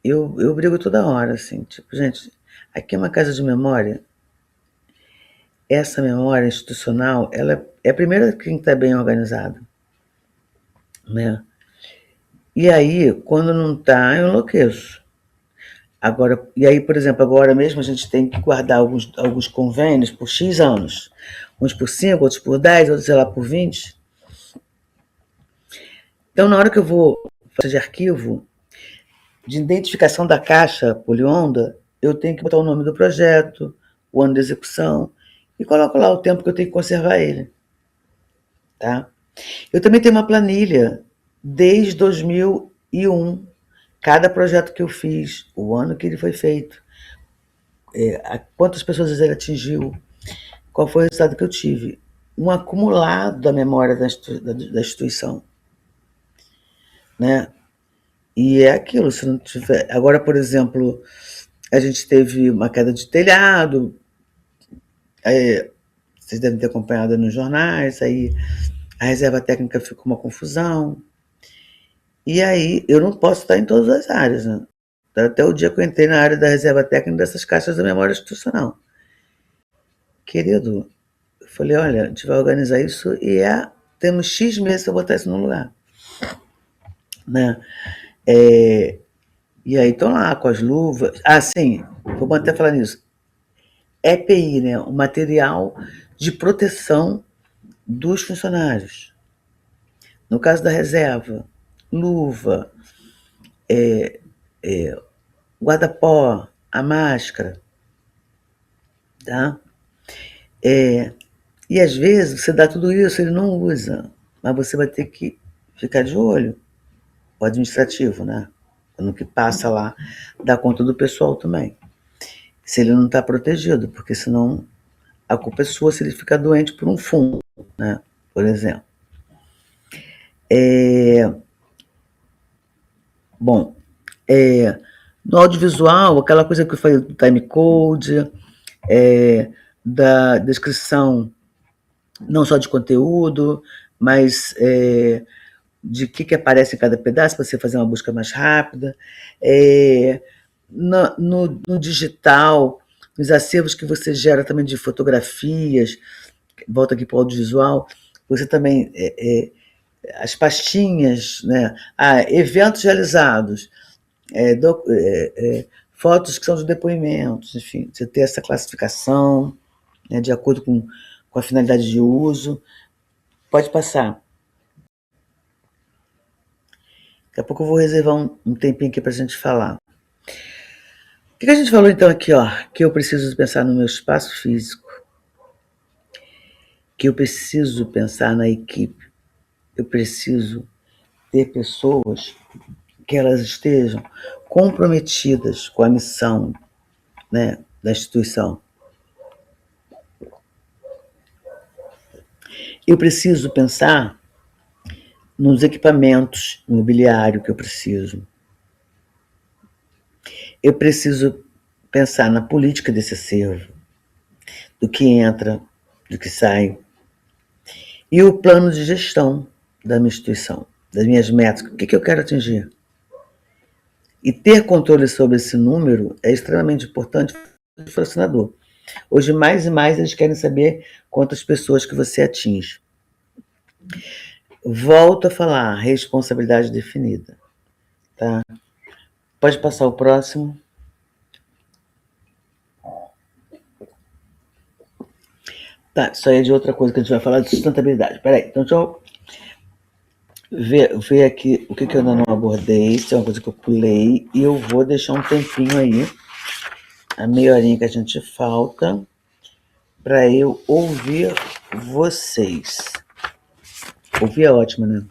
eu brigo toda hora, assim. Tipo, gente, aqui é uma casa de memória. essa memória institucional, ela é a primeira que tem que estar bem organizada, né? E aí, quando não está, eu enlouqueço. Agora, e aí, por exemplo, agora mesmo a gente tem que guardar alguns convênios por X anos. Uns por 5, outros por 10, outros, sei lá, por 20. Então, na hora que eu vou fazer de arquivo, de identificação da caixa Polionda, eu tenho que botar o nome do projeto, o ano de execução, e coloco lá o tempo que eu tenho que conservar ele. Tá? Eu também tenho uma planilha desde 2001, cada projeto que eu fiz, o ano que ele foi feito, quantas pessoas ele atingiu, qual foi o resultado que eu tive. Um acumulado da memória da instituição. Né? E é aquilo, se não tiver. Agora, por exemplo, a gente teve uma queda de telhado, vocês devem ter acompanhado nos jornais, aí a reserva técnica ficou uma confusão. E aí eu não posso estar em todas as áreas, né? Até o dia que eu entrei na área da reserva técnica dessas caixas da memória institucional. Querido, eu falei, olha, a gente vai organizar isso e temos X meses para botar isso no lugar. Né? E aí estão lá com as luvas. Ah, sim, vou até falar nisso. EPI, né? O material de proteção dos funcionários. No caso da reserva, luva, guarda-pó, a máscara. Tá? E às vezes você dá tudo isso, ele não usa, mas você vai ter que ficar de olho. O administrativo, né? No que passa lá, dá conta do pessoal também. Se ele não está protegido, porque senão a culpa é sua se ele ficar doente por um fungo, né? Por exemplo. Bom, no audiovisual, aquela coisa que eu falei do time code, da descrição não só de conteúdo, mas de que aparece em cada pedaço, para você fazer uma busca mais rápida. No digital, nos acervos que você gera também de fotografias, volta aqui para o audiovisual, você também, as pastinhas, né? Eventos realizados, fotos que são de depoimentos, enfim, você ter essa classificação, né, de acordo com a finalidade de uso. Pode passar. Daqui a pouco eu vou reservar um tempinho aqui para a gente falar. O que a gente falou então aqui, ó? Que eu preciso pensar no meu espaço físico, que eu preciso pensar na equipe, eu preciso ter pessoas que elas estejam comprometidas com a missão, né, da instituição. Eu preciso pensar nos equipamentos imobiliários que eu preciso. Eu preciso pensar na política desse acervo, do que entra, do que sai. E o plano de gestão da minha instituição, das minhas metas, o que eu quero atingir. E ter controle sobre esse número é extremamente importante para o patrocinador. Hoje, mais e mais, eles querem saber quantas pessoas que você atinge. Volto a falar, responsabilidade definida. Tá? Pode passar o próximo. Tá, isso aí é de outra coisa que a gente vai falar, de sustentabilidade. Peraí, então deixa eu ver aqui o que eu ainda não abordei. Isso é uma coisa que eu pulei. E eu vou deixar um tempinho aí, a meia horinha que a gente falta, para eu ouvir vocês. Ouvir é ótimo, né?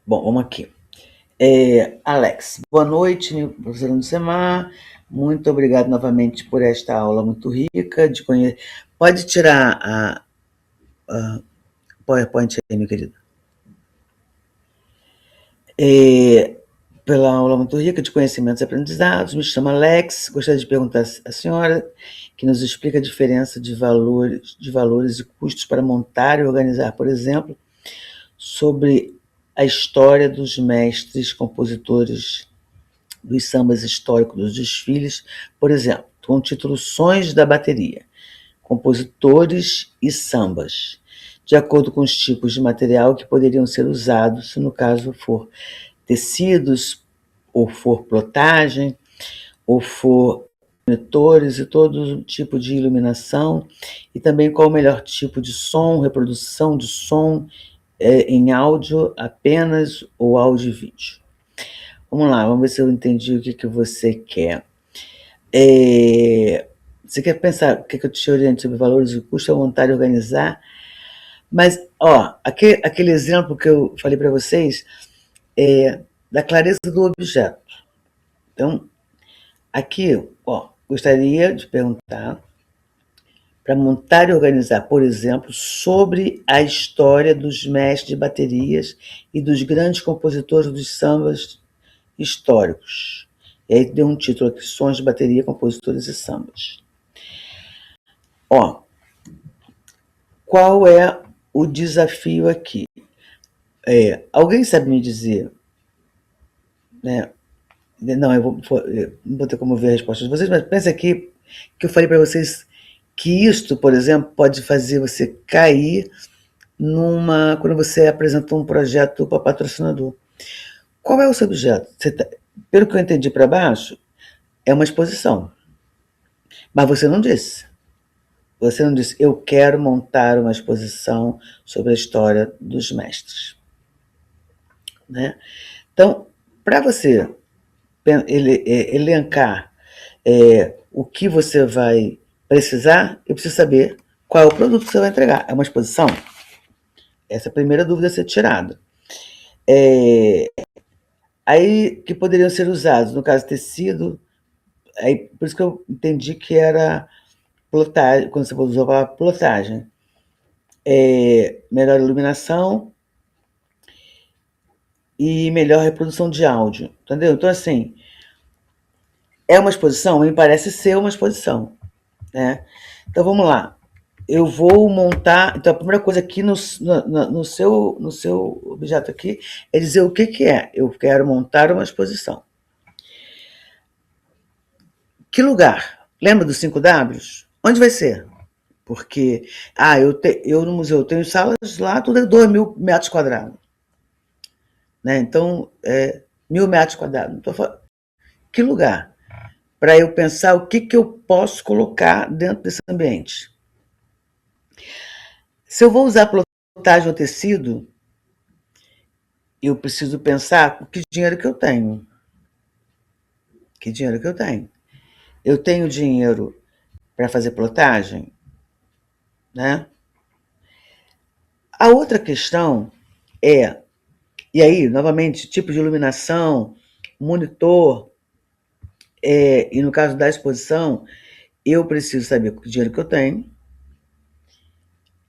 Bom, vamos aqui. Alex, boa noite, professora Lucemar. Muito obrigado novamente por esta aula muito rica de conhecer. Pode tirar a PowerPoint aí, meu querido. Pela aula muito rica de conhecimentos e aprendizados. Me chamo Alex. Gostaria de perguntar à senhora que nos explica a diferença de valores e custos para montar e organizar, por exemplo, sobre a história dos mestres compositores dos sambas históricos dos desfiles, por exemplo, com o título Sons da Bateria, Compositores e Sambas, de acordo com os tipos de material que poderiam ser usados, se no caso for tecidos, ou for plotagem, ou for monitores e todo tipo de iluminação, e também qual o melhor tipo de som, reprodução de som em áudio apenas ou áudio e vídeo. Vamos lá, vamos ver se eu entendi o que você quer. Você quer pensar o que eu te oriento sobre valores e custos, a vontade de organizar, mas, aquele exemplo que eu falei para vocês é da clareza do objeto. Então, aqui, gostaria de perguntar para montar e organizar, por exemplo, sobre a história dos mestres de baterias e dos grandes compositores dos sambas históricos. E aí deu um título aqui, Sons de Bateria, Compositores e Sambas. Qual é o desafio aqui? Alguém sabe me dizer, né? Não, não vou ter como ver a resposta de vocês, mas pensa aqui que eu falei para vocês que isto, por exemplo, pode fazer você cair quando você apresenta um projeto para patrocinador. Qual é o seu objeto? Pelo que eu entendi para baixo, é uma exposição. Mas você não disse. Você não disse, eu quero montar uma exposição sobre a história dos mestres. Né? Então, para você elencar o que você vai precisar, eu preciso saber qual é o produto que você vai entregar. É uma exposição? Essa é a primeira dúvida a ser tirada. Aí, que poderiam ser usados, no caso, tecido, por isso que eu entendi que era plotagem, quando você usou a palavra plotagem. Melhor iluminação e melhor reprodução de áudio, entendeu? Então, assim, é uma exposição? Me parece ser uma exposição, né? Então, vamos lá. Eu vou montar... Então, a primeira coisa aqui no seu objeto aqui é dizer o que é. Eu quero montar uma exposição. Que lugar? Lembra dos 5 Ws? Onde vai ser? Porque, eu no museu tenho salas lá, tudo é 2.000 metros quadrados. Né? Então, 1.000 metros quadrados. Então, que lugar? Para eu pensar o que eu posso colocar dentro desse ambiente. Se eu vou usar plotagem ou tecido, eu preciso pensar o que dinheiro que eu tenho. Que dinheiro que eu tenho? Eu tenho dinheiro para fazer plotagem? Né? A outra questão e aí, novamente, tipo de iluminação, monitor, e no caso da exposição, eu preciso saber o dinheiro que eu tenho.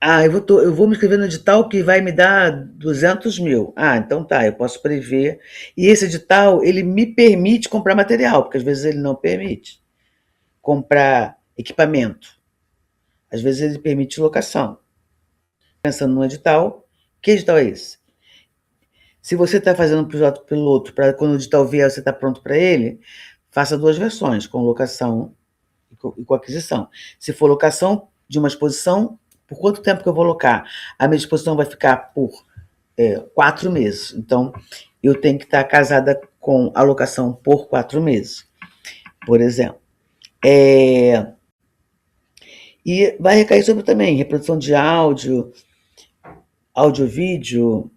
Eu vou me inscrever no edital que vai me dar 200 mil. Então tá, eu posso prever. E esse edital, ele me permite comprar material, porque às vezes ele não permite comprar equipamento. Às vezes ele permite locação. Pensando no edital, que edital é esse? Se você está fazendo um projeto piloto, para quando o edital vier você está pronto para ele, faça 2 versões, com locação e com aquisição. Se for locação de uma exposição, por quanto tempo que eu vou locar? A minha exposição vai ficar por 4 meses. Então, eu tenho que estar casada com a locação por 4 meses, por exemplo. E vai recair sobre também reprodução de áudio, vídeo.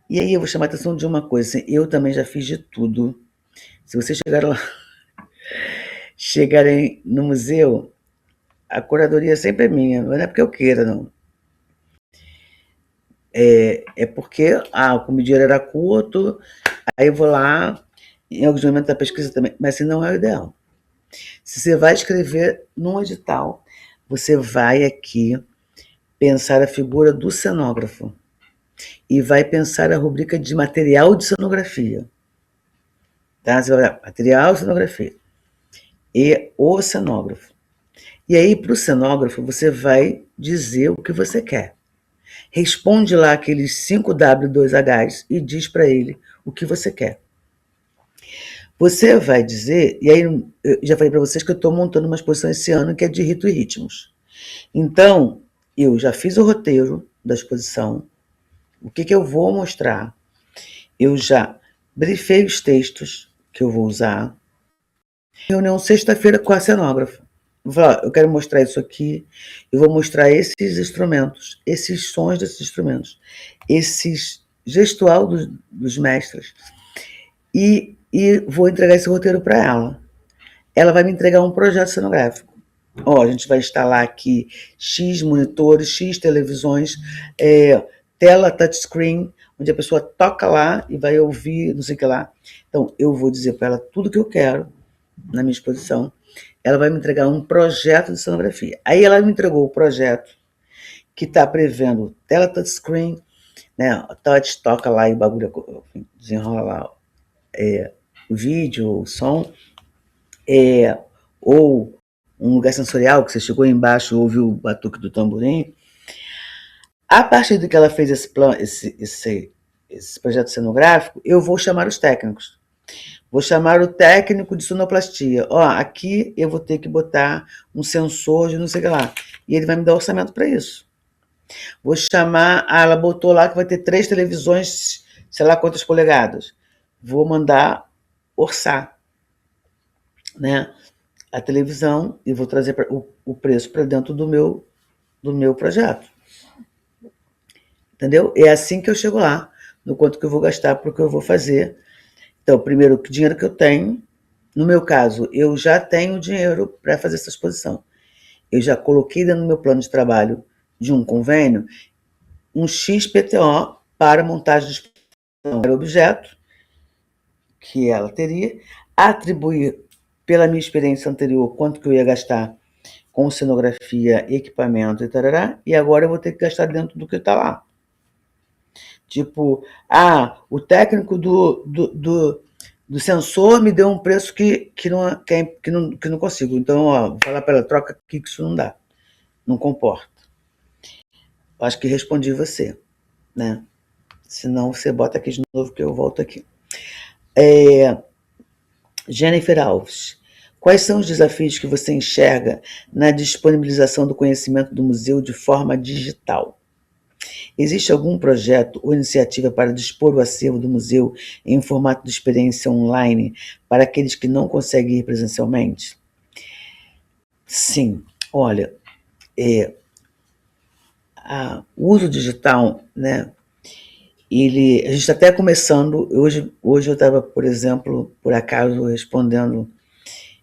E aí eu vou chamar a atenção de uma coisa. Assim, eu também já fiz de tudo. Se vocês chegarem no museu, a curadoria sempre é minha. Não é porque eu queira, não. Porque como o dinheiro era curto, aí eu vou lá, em alguns momentos da pesquisa também, mas assim não é o ideal. Se você vai escrever num edital, você vai aqui pensar a figura do cenógrafo e vai pensar a rubrica de material de cenografia. Tá? Você vai olhar material de cenografia e o cenógrafo. E aí, para o cenógrafo, você vai dizer o que você quer. responde lá aqueles 5W2Hs e diz para ele o que você quer. Você vai dizer, e aí eu já falei para vocês que eu estou montando uma exposição esse ano que é de rito e ritmos. Então, eu já fiz o roteiro da exposição, o que eu vou mostrar, eu já briefei os textos que eu vou usar. Reunião sexta-feira com a cenógrafa. Vou falar, eu quero mostrar isso aqui, eu vou mostrar esses instrumentos, esses sons desses instrumentos, esses gestual dos mestres, e vou entregar esse roteiro para ela. Ela vai me entregar um projeto cenográfico. Ó, a gente vai instalar aqui X monitores, X televisões, tela touchscreen, onde a pessoa toca lá e vai ouvir, não sei o que lá. Então, eu vou dizer para ela tudo que eu quero na minha exposição. Ela vai me entregar um projeto de cenografia. Aí ela me entregou o projeto que está prevendo tela touchscreen, né? Touch, toca lá e o bagulho desenrola lá o vídeo, o som, ou um lugar sensorial que você chegou embaixo e ouviu o batuque do tamborim. A partir do que ela fez esse projeto cenográfico, eu vou chamar os técnicos. Vou chamar o técnico de sonoplastia. Ó, aqui eu vou ter que botar um sensor de não sei o que lá. E ele vai me dar orçamento para isso. Vou chamar, ela botou lá que vai ter 3 televisões, sei lá quantas polegadas. Vou mandar orçar, né, a televisão e vou trazer o preço para dentro do meu projeto. Entendeu? É assim que eu chego lá, no quanto que eu vou gastar para o que eu vou fazer. Então, primeiro, o dinheiro que eu tenho. No meu caso, eu já tenho dinheiro para fazer essa exposição. Eu já coloquei dentro do meu plano de trabalho de um convênio um XPTO para montagem de exposição. Era o objeto que ela teria, atribuir pela minha experiência anterior quanto que eu ia gastar com cenografia, equipamento e tarará, e agora eu vou ter que gastar dentro do que está lá. Tipo, o técnico do sensor me deu um preço que não consigo. Então, vou falar para ela, troca aqui que isso não dá. Não comporta. Acho que respondi você, né? Senão você bota aqui de novo que eu volto aqui. Jennifer Alves, quais são os desafios que você enxerga na disponibilização do conhecimento do museu de forma digital? Existe algum projeto ou iniciativa para dispor o acervo do museu em formato de experiência online para aqueles que não conseguem ir presencialmente? Sim, olha, o uso digital, né? A gente está até começando, hoje eu estava, por exemplo, por acaso respondendo,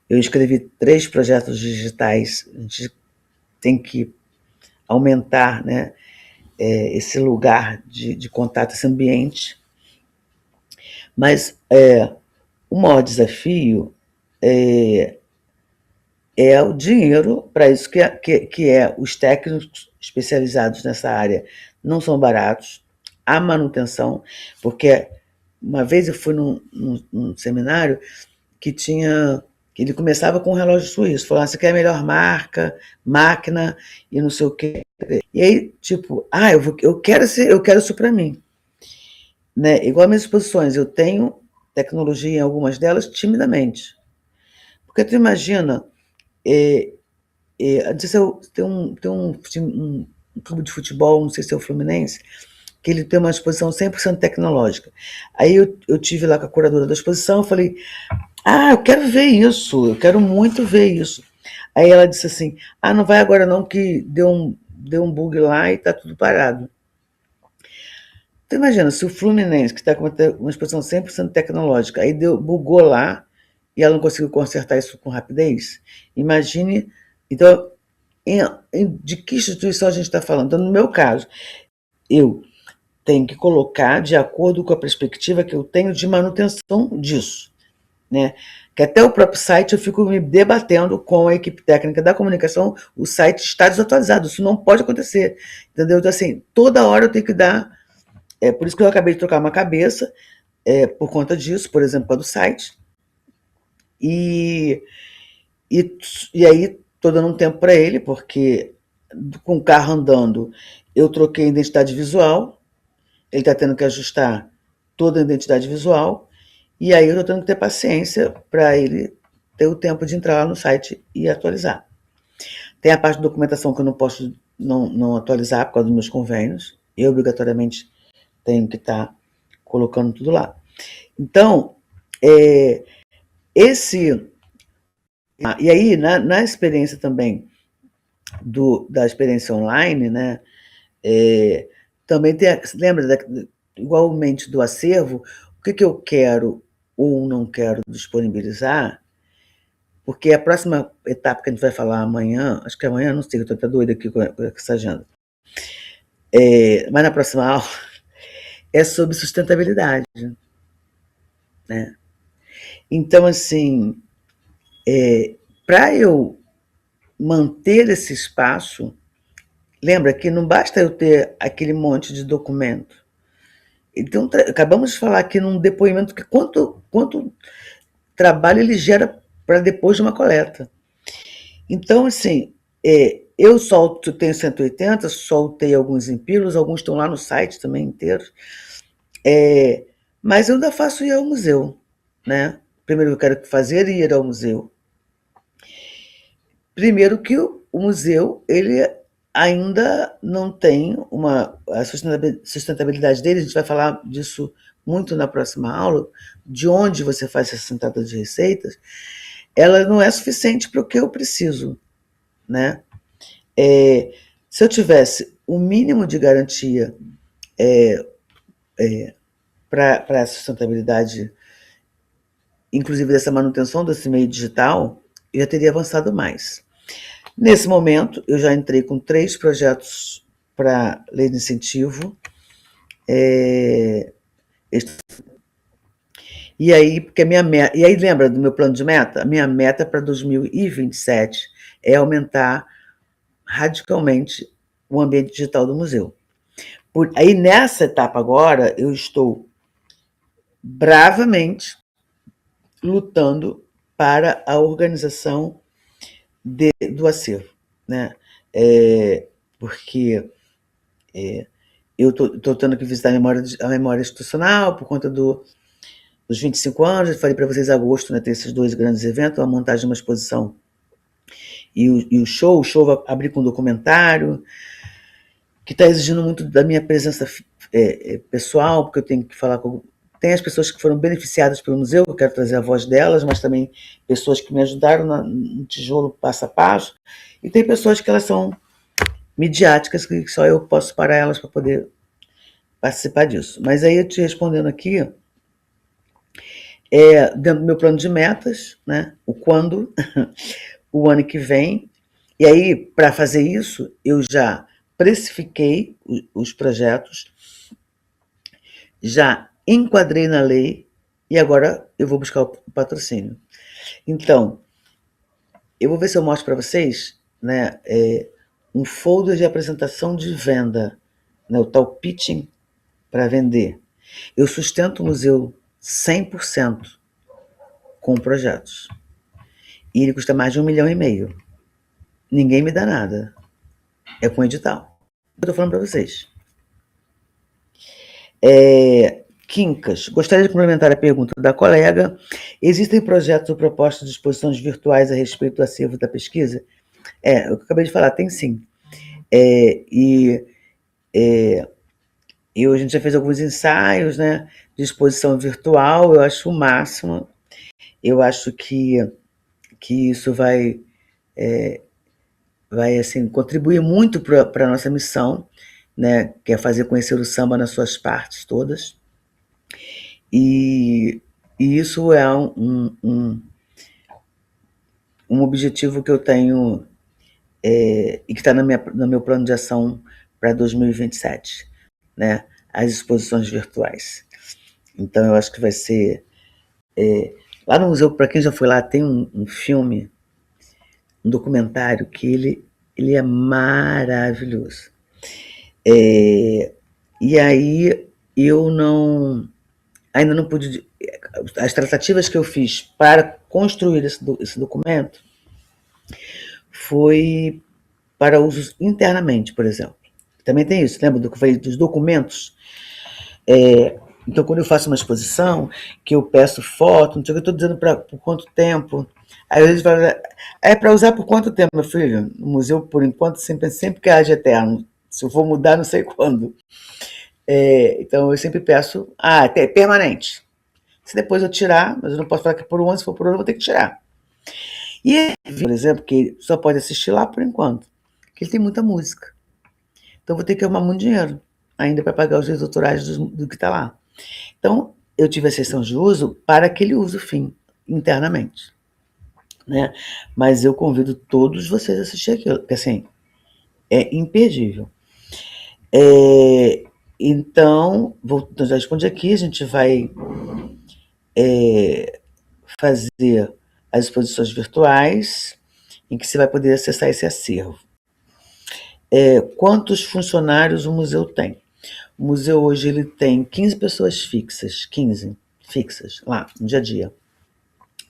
eu escrevi 3 projetos digitais, a gente tem que aumentar, né, esse lugar de contato, esse ambiente. Mas o maior desafio é o dinheiro para isso, que os técnicos especializados nessa área não são baratos, a manutenção, porque uma vez eu fui num seminário que ele começava com um relógio suíço, falando, você quer a melhor marca, máquina e não sei o quê. E aí, tipo, eu quero isso para mim. Né? Igual as minhas exposições, eu tenho tecnologia em algumas delas timidamente. Porque tu imagina, não sei se tem um clube de futebol, não sei se é o Fluminense, que ele tem uma exposição 100% tecnológica. Aí eu tive lá com a curadora da exposição, eu falei, eu quero ver isso, eu quero muito ver isso. Aí ela disse assim, não vai agora não, que deu um bug lá e está tudo parado. Então imagina, se o Fluminense, que está com uma exposição 100% tecnológica, aí bugou lá e ela não conseguiu consertar isso com rapidez, imagine, então, de que instituição a gente está falando? Então, no meu caso, eu tenho que colocar de acordo com a perspectiva que eu tenho de manutenção disso, né? Que até o próprio site eu fico me debatendo com a equipe técnica da comunicação, o site está desatualizado, isso não pode acontecer, entendeu? Então, assim, toda hora eu tenho que dar, por isso que eu acabei de trocar uma cabeça, por conta disso, por exemplo, com a do site, e aí estou dando um tempo para ele, porque com o carro andando, eu troquei a identidade visual, ele está tendo que ajustar toda a identidade visual, e aí eu estou tendo que ter paciência para ele ter o tempo de entrar lá no site e atualizar. Tem a parte de documentação que eu não posso não atualizar por causa dos meus convênios, eu obrigatoriamente tenho que estar colocando tudo lá. Então, e aí, na experiência também da experiência online, né, também tem, lembra, igualmente do acervo, o que eu quero ou não quero disponibilizar, porque a próxima etapa que a gente vai falar amanhã, acho que amanhã, não sei, eu estou até doida aqui com essa agenda, mas na próxima aula é sobre sustentabilidade, né? Então, assim, para eu manter esse espaço, lembra que não basta eu ter aquele monte de documento. Então, acabamos de falar aqui num depoimento que quanto trabalho ele gera para depois de uma coleta. Então, assim, eu tenho 180, soltei alguns empilos, alguns estão lá no site também inteiros, mas eu ainda faço ir ao museu, né? Primeiro eu quero fazer ir ao museu. Primeiro que o museu, ele ainda não tem a sustentabilidade dele, a gente vai falar disso muito na próxima aula, de onde você faz essa entrada de receitas, ela não é suficiente para o que eu preciso, né? Se eu tivesse o mínimo de garantia para a sustentabilidade, inclusive dessa manutenção desse meio digital, eu já teria avançado mais. Nesse momento, eu já entrei com 3 projetos para lei de incentivo. E aí, porque e aí lembra do meu plano de meta? A minha meta para 2027 é aumentar radicalmente o ambiente digital do museu. Aí, nessa etapa agora, eu estou bravamente lutando para a organização do acervo, né? Porque eu estou tendo que visitar a memória institucional por conta dos 25 anos. Eu falei para vocês, em agosto, né, tem esses 2 grandes eventos, a montagem de uma exposição e o show vai abrir com um documentário, que está exigindo muito da minha presença pessoal, porque eu tenho que falar com... Tem as pessoas que foram beneficiadas pelo museu, eu quero trazer a voz delas, mas também pessoas que me ajudaram no tijolo passo a passo, e tem pessoas que elas são midiáticas, que só eu posso parar elas para poder participar disso. Mas aí, eu te respondendo aqui, dentro do meu plano de metas, né, o quando, o ano que vem, e aí, para fazer isso, eu já precifiquei os projetos, já enquadrei na lei, e agora eu vou buscar o patrocínio. Então, eu vou ver se eu mostro para vocês, né, um folder de apresentação de venda, né, o tal pitching para vender. Eu sustento o museu 100% com projetos. E ele custa mais de 1,5 milhão. Ninguém me dá nada. É com edital. Eu estou falando para vocês. Quincas, gostaria de complementar a pergunta da colega. Existem projetos ou propostas de exposições virtuais a respeito do acervo da pesquisa? Eu acabei de falar, tem sim. A gente já fez alguns ensaios, né, de exposição virtual, eu acho o máximo. Eu acho que isso vai assim, contribuir muito para a nossa missão, né, que é fazer conhecer o samba nas suas partes todas. E isso é um objetivo que eu tenho e que está no meu plano de ação para 2027, né, as exposições virtuais. Então, eu acho que vai ser... lá no museu, para quem já foi lá, tem um filme, um documentário, que ele é maravilhoso. E aí, eu ainda não pude... As tratativas que eu fiz para construir esse documento foi para usos internamente, por exemplo. Também tem isso, lembra do que eu falei dos documentos? Então, quando eu faço uma exposição, que eu peço foto, não sei o que, eu estou dizendo por quanto tempo. Aí eles falam, é para usar por quanto tempo, meu filho? No museu, por enquanto, sempre que haja eterno. Se eu for mudar, não sei quando. Então, eu sempre peço, até permanente. Se depois eu tirar, mas eu não posso falar que por um ano, se for por ano, eu vou ter que tirar. E, por exemplo, que só pode assistir lá por enquanto, que ele tem muita música. Então, eu vou ter que arrumar muito dinheiro ainda para pagar os direitos autorais do que está lá. Então, eu tive a sessão de uso para aquele uso fim, internamente. Né? Mas eu convido todos vocês a assistir aquilo, porque assim, é imperdível. Então, eu já respondi aqui, a gente vai fazer as exposições virtuais, em que você vai poder acessar esse acervo. Quantos funcionários o museu tem? O museu hoje ele tem 15 pessoas fixas, 15 fixas, lá, no dia a dia.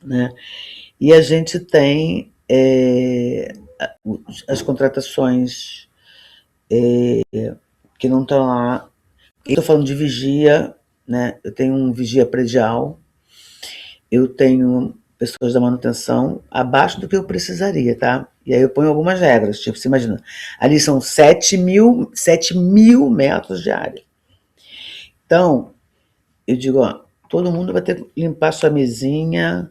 Né? E a gente tem as contratações que não estão lá. Estou falando de vigia, né? Eu tenho um vigia predial, eu tenho pessoas da manutenção abaixo do que eu precisaria, tá? E aí eu ponho algumas regras, tipo, você imagina, ali são 7.000 metros de área. Então, eu digo, ó, todo mundo vai ter que limpar sua mesinha,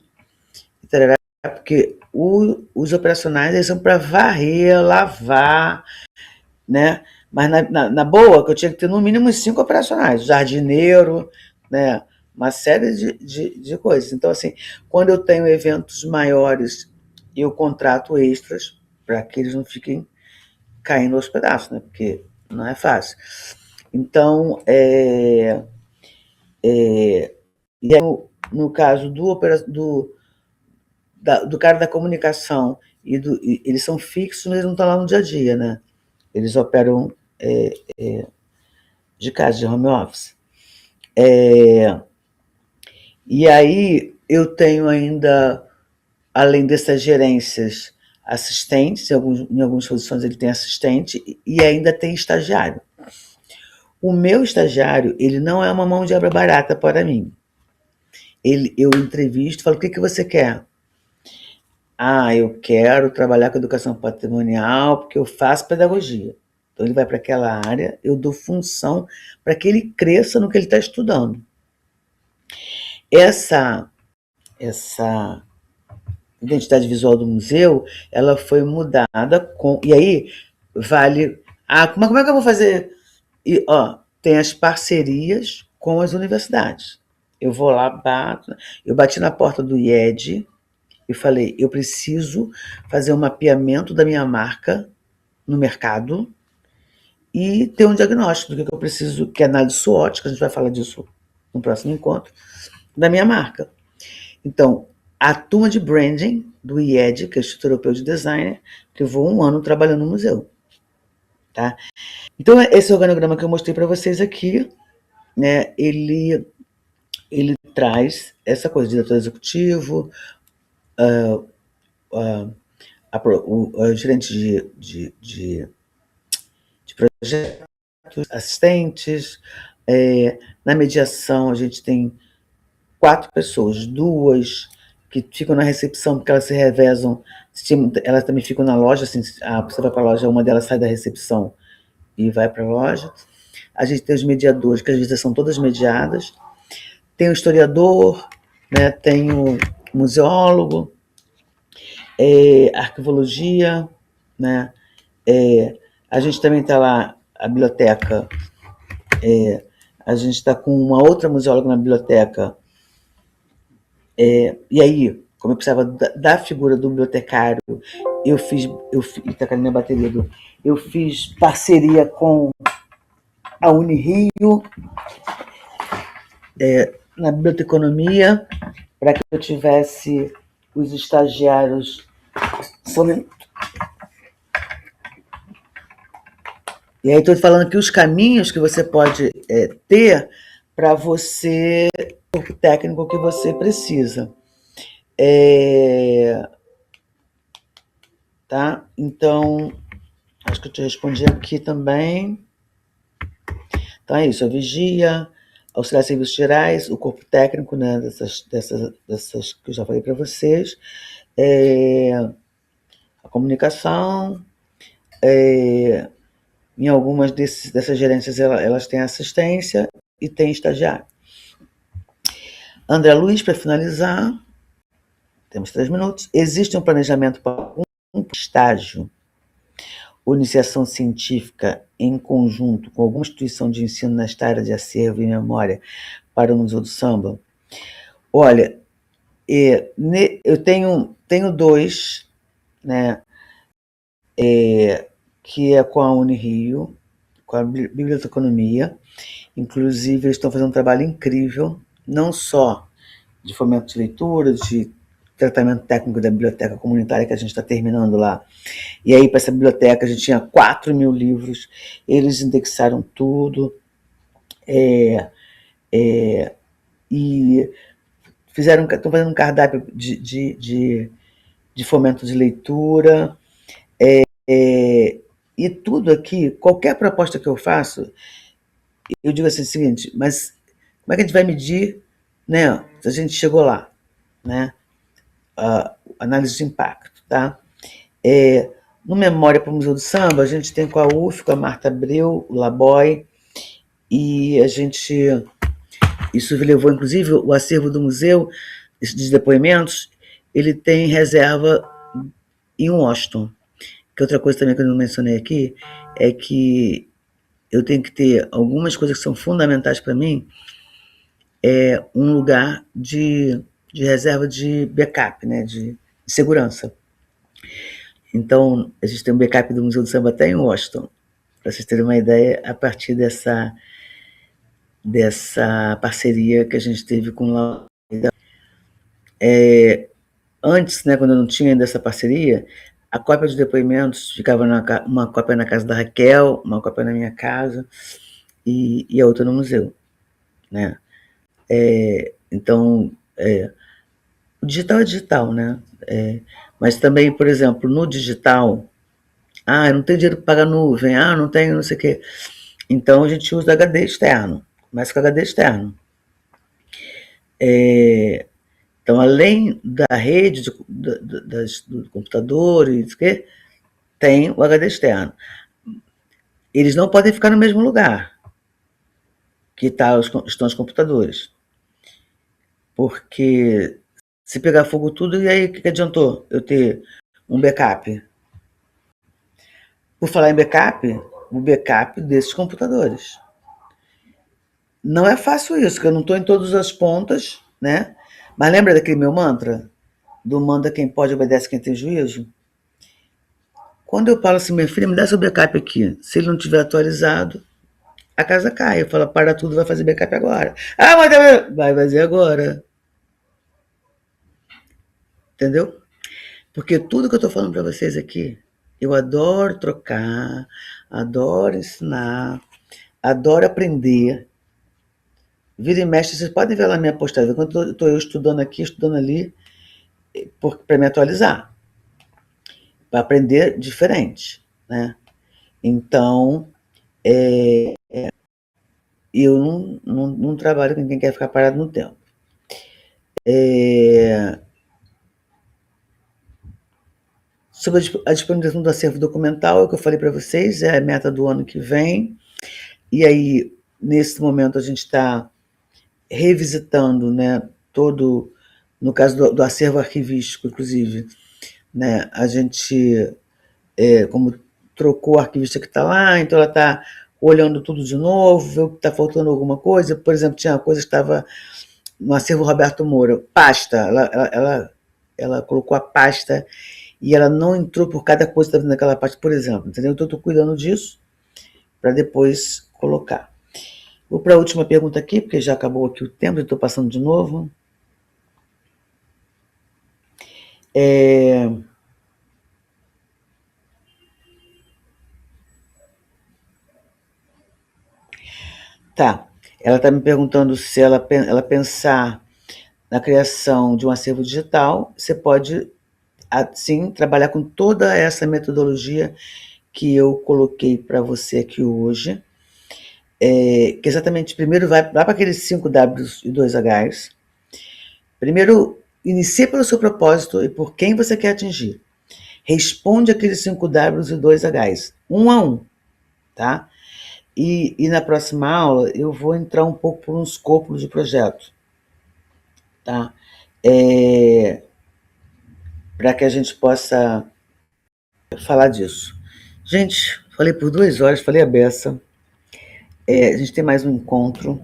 porque os operacionais eles são para varrer, lavar, né? Mas na boa, que eu tinha que ter no mínimo 5 operacionais, jardineiro, né? Uma série de coisas. Então, assim, quando eu tenho eventos maiores, eu contrato extras para que eles não fiquem caindo aos pedaços, né? Porque não é fácil. Então, no caso do cara da comunicação eles são fixos, mas eles não estão lá no dia a dia, né? Eles operam de casa, de home office. E aí eu tenho ainda, além dessas gerências, assistentes, em algumas posições ele tem assistente, e ainda tem estagiário. O meu estagiário, ele não é uma mão de obra barata para mim. Eu entrevisto, falo, o que você quer? Eu quero trabalhar com educação patrimonial porque eu faço pedagogia. Então ele vai para aquela área, eu dou função para que ele cresça no que ele está estudando. Essa identidade visual do museu, ela foi mudada com... E aí, vale... como é que eu vou fazer? E, tem as parcerias com as universidades. Eu vou lá, eu bati na porta do IED e falei, eu preciso fazer um mapeamento da minha marca no mercado e ter um diagnóstico do que eu preciso, que é análise SWOT, que a gente vai falar disso no próximo encontro, da minha marca. Então, a turma de branding do IED, que é o Instituto Europeu de Design, levou 1 ano trabalhando no museu. Tá? Então, esse organograma que eu mostrei para vocês aqui, né, ele traz essa coisa de diretor executivo, o gerente de projetos, assistentes. Na mediação, a gente tem 4 pessoas, 2 que ficam na recepção, porque elas se revezam, elas também ficam na loja, assim, a pessoa vai para a loja, uma delas sai da recepção e vai para a loja. A gente tem os mediadores, que às vezes são todas mediadas. Tem o historiador, né, tem o museólogo, arquivologia, né, a gente também está lá, a biblioteca, a gente está com uma outra museóloga na biblioteca, e aí, como eu precisava da figura do bibliotecário, eu fiz tá caindo minha bateria, eu fiz parceria com a Unirio, na biblioteconomia, para que eu tivesse os estagiários. E aí estou falando aqui os caminhos que você pode ter para você, o corpo técnico que você precisa. Tá? Então, Acho que eu te respondi aqui também. Então é isso, a vigia, auxiliar de serviços gerais, o corpo técnico, né, dessas que eu já falei para vocês, a comunicação, em algumas dessas gerências elas têm assistência e têm estagiário. André Luiz, para finalizar, temos 3 minutos. Existe um planejamento para um estágio ou iniciação científica em conjunto com alguma instituição de ensino nesta área de acervo e memória para o Museu do Samba? Olha, eu tenho 2, né, que é com a Unirio, com a Biblioteconomia. Inclusive, eles estão fazendo um trabalho incrível, não só de fomento de leitura, de tratamento técnico da biblioteca comunitária que a gente está terminando lá. E aí, para essa biblioteca, a gente tinha 4.000 livros, eles indexaram tudo, e estão fazendo um cardápio de fomento de leitura, e tudo aqui, qualquer proposta que eu faço, eu digo assim o seguinte, mas como é que a gente vai medir, né, se a gente chegou lá, né? Análise de impacto, tá? No Memória para o Museu do Samba, a gente tem com a UF, com a Marta Abreu, o Laboy, e isso levou, inclusive, o acervo do museu, de depoimentos, ele tem reserva em Washington. Que outra coisa também que eu não mencionei aqui é que eu tenho que ter algumas coisas que são fundamentais para mim, um lugar de reserva de backup, né, de segurança. Então, a gente tem um backup do Museu do Samba até em Washington, para vocês terem uma ideia, a partir dessa parceria que a gente teve com o Antes, né, quando eu não tinha ainda essa parceria, a cópia de depoimentos ficava uma cópia na casa da Raquel, uma cópia na minha casa e a outra no museu, né? Então, o digital é digital, né? Mas também, por exemplo, no digital, eu não tenho dinheiro para pagar nuvem, não tenho não sei o quê. Então, a gente usa HD externo, mas com HD externo. Então, além da rede do computador, tem o HD externo. Eles não podem ficar no mesmo lugar que estão os computadores. Porque se pegar fogo tudo, e aí o que adiantou eu ter um backup? Por falar em backup, o backup desses computadores. Não é fácil isso, que eu não estou em todas as pontas, né? Mas lembra daquele meu mantra? Do manda quem pode, obedece quem tem juízo? Quando eu falo assim, minha filha, me dá seu backup aqui. Se ele não estiver atualizado, a casa cai. Eu falo, para tudo, vai fazer backup agora. Mas vai fazer agora. Entendeu? Porque tudo que eu estou falando para vocês aqui, eu adoro trocar, adoro ensinar, adoro aprender. Vira e mexe, vocês podem ver lá minha postagem, quando estou eu estudando aqui, estudando ali, para me atualizar, para aprender diferente, né? Então, eu não trabalho com quem quer ficar parado no tempo. Sobre a disponibilização do acervo documental, é o que eu falei para vocês, é a meta do ano que vem. E aí, nesse momento, a gente está revisitando, né, todo, no caso do acervo arquivístico, inclusive, né, a gente, como trocou o arquivista que está lá, então ela está olhando tudo de novo, vê o que está faltando alguma coisa. Por exemplo, tinha uma coisa que estava no acervo Roberto Moura, pasta, ela colocou a pasta e ela não entrou por cada coisa que está vindo naquela pasta, por exemplo, entendeu? Então eu estou cuidando disso para depois colocar. Vou para a última pergunta aqui, porque já acabou aqui o tempo, estou passando de novo. Tá, ela está me perguntando se ela pensar na criação de um acervo digital, você pode, sim, trabalhar com toda essa metodologia que eu coloquei para você aqui hoje, que exatamente, primeiro vai para aqueles 5 Ws e 2 Hs. Primeiro, inicie pelo seu propósito e por quem você quer atingir. Responde aqueles 5 Ws e 2 Hs, um a um, tá? E na próxima aula eu vou entrar um pouco por um escopo de projeto, tá? Para que a gente possa falar disso. Gente, falei por 2 horas, falei a beça. A gente tem mais um encontro.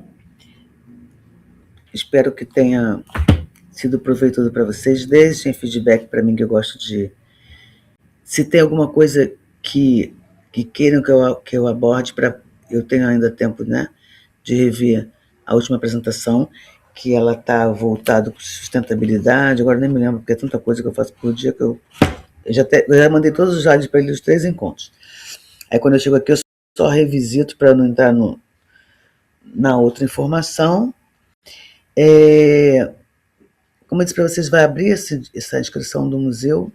Espero que tenha sido proveitoso para vocês. Deixem feedback para mim, que eu gosto de... Se tem alguma coisa que queiram que eu aborde, eu tenho ainda tempo, né, de rever a última apresentação, que ela está voltada para sustentabilidade. Agora nem me lembro, porque é tanta coisa que eu faço por dia que eu já mandei todos os slides para eles, os 3 encontros. Aí quando eu chego aqui, eu só revisito para não entrar na outra informação. Como eu disse para vocês, vai abrir essa inscrição do museu.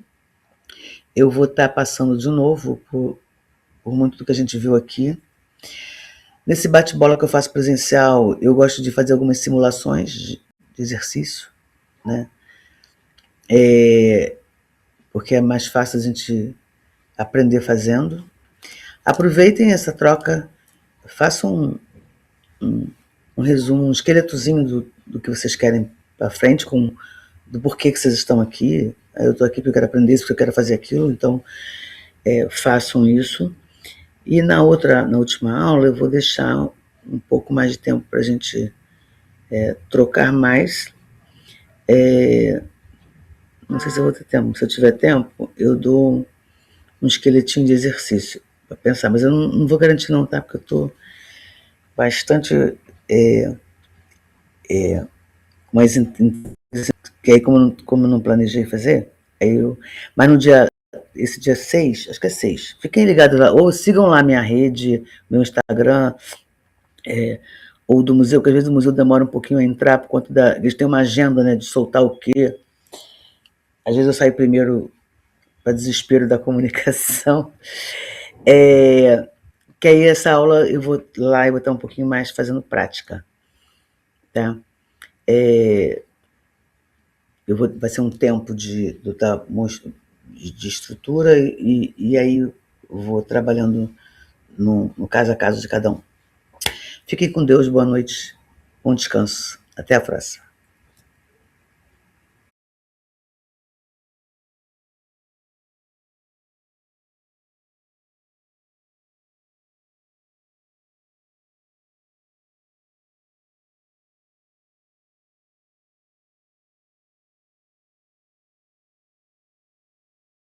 Eu vou estar passando de novo por muito do que a gente viu aqui. Nesse bate-bola que eu faço presencial, eu gosto de fazer algumas simulações de exercício, né? Porque é mais fácil a gente aprender fazendo. Aproveitem essa troca, façam um resumo, um esqueletozinho do que vocês querem para frente, do porquê que vocês estão aqui. Eu estou aqui porque eu quero aprender isso, porque eu quero fazer aquilo, então façam isso. E na última aula eu vou deixar um pouco mais de tempo para a gente trocar mais. Não sei se eu vou ter tempo. Se eu tiver tempo, eu dou um esqueletinho de exercício para pensar, mas eu não vou garantir não, tá? Porque eu estou bastante mais que aí como eu não planejei fazer, mas esse dia 6, acho que é 6, fiquem ligados lá, ou sigam lá minha rede, meu Instagram, ou do museu, porque às vezes o museu demora um pouquinho a entrar, por conta eles têm uma agenda, né, de soltar o quê. Às vezes eu saio primeiro para desespero da comunicação. Que aí essa aula eu vou lá e vou estar um pouquinho mais fazendo prática, tá? Vai ser um tempo de estrutura e aí eu vou trabalhando no caso a caso de cada um. Fiquem com Deus, boa noite, bom descanso. Até a próxima.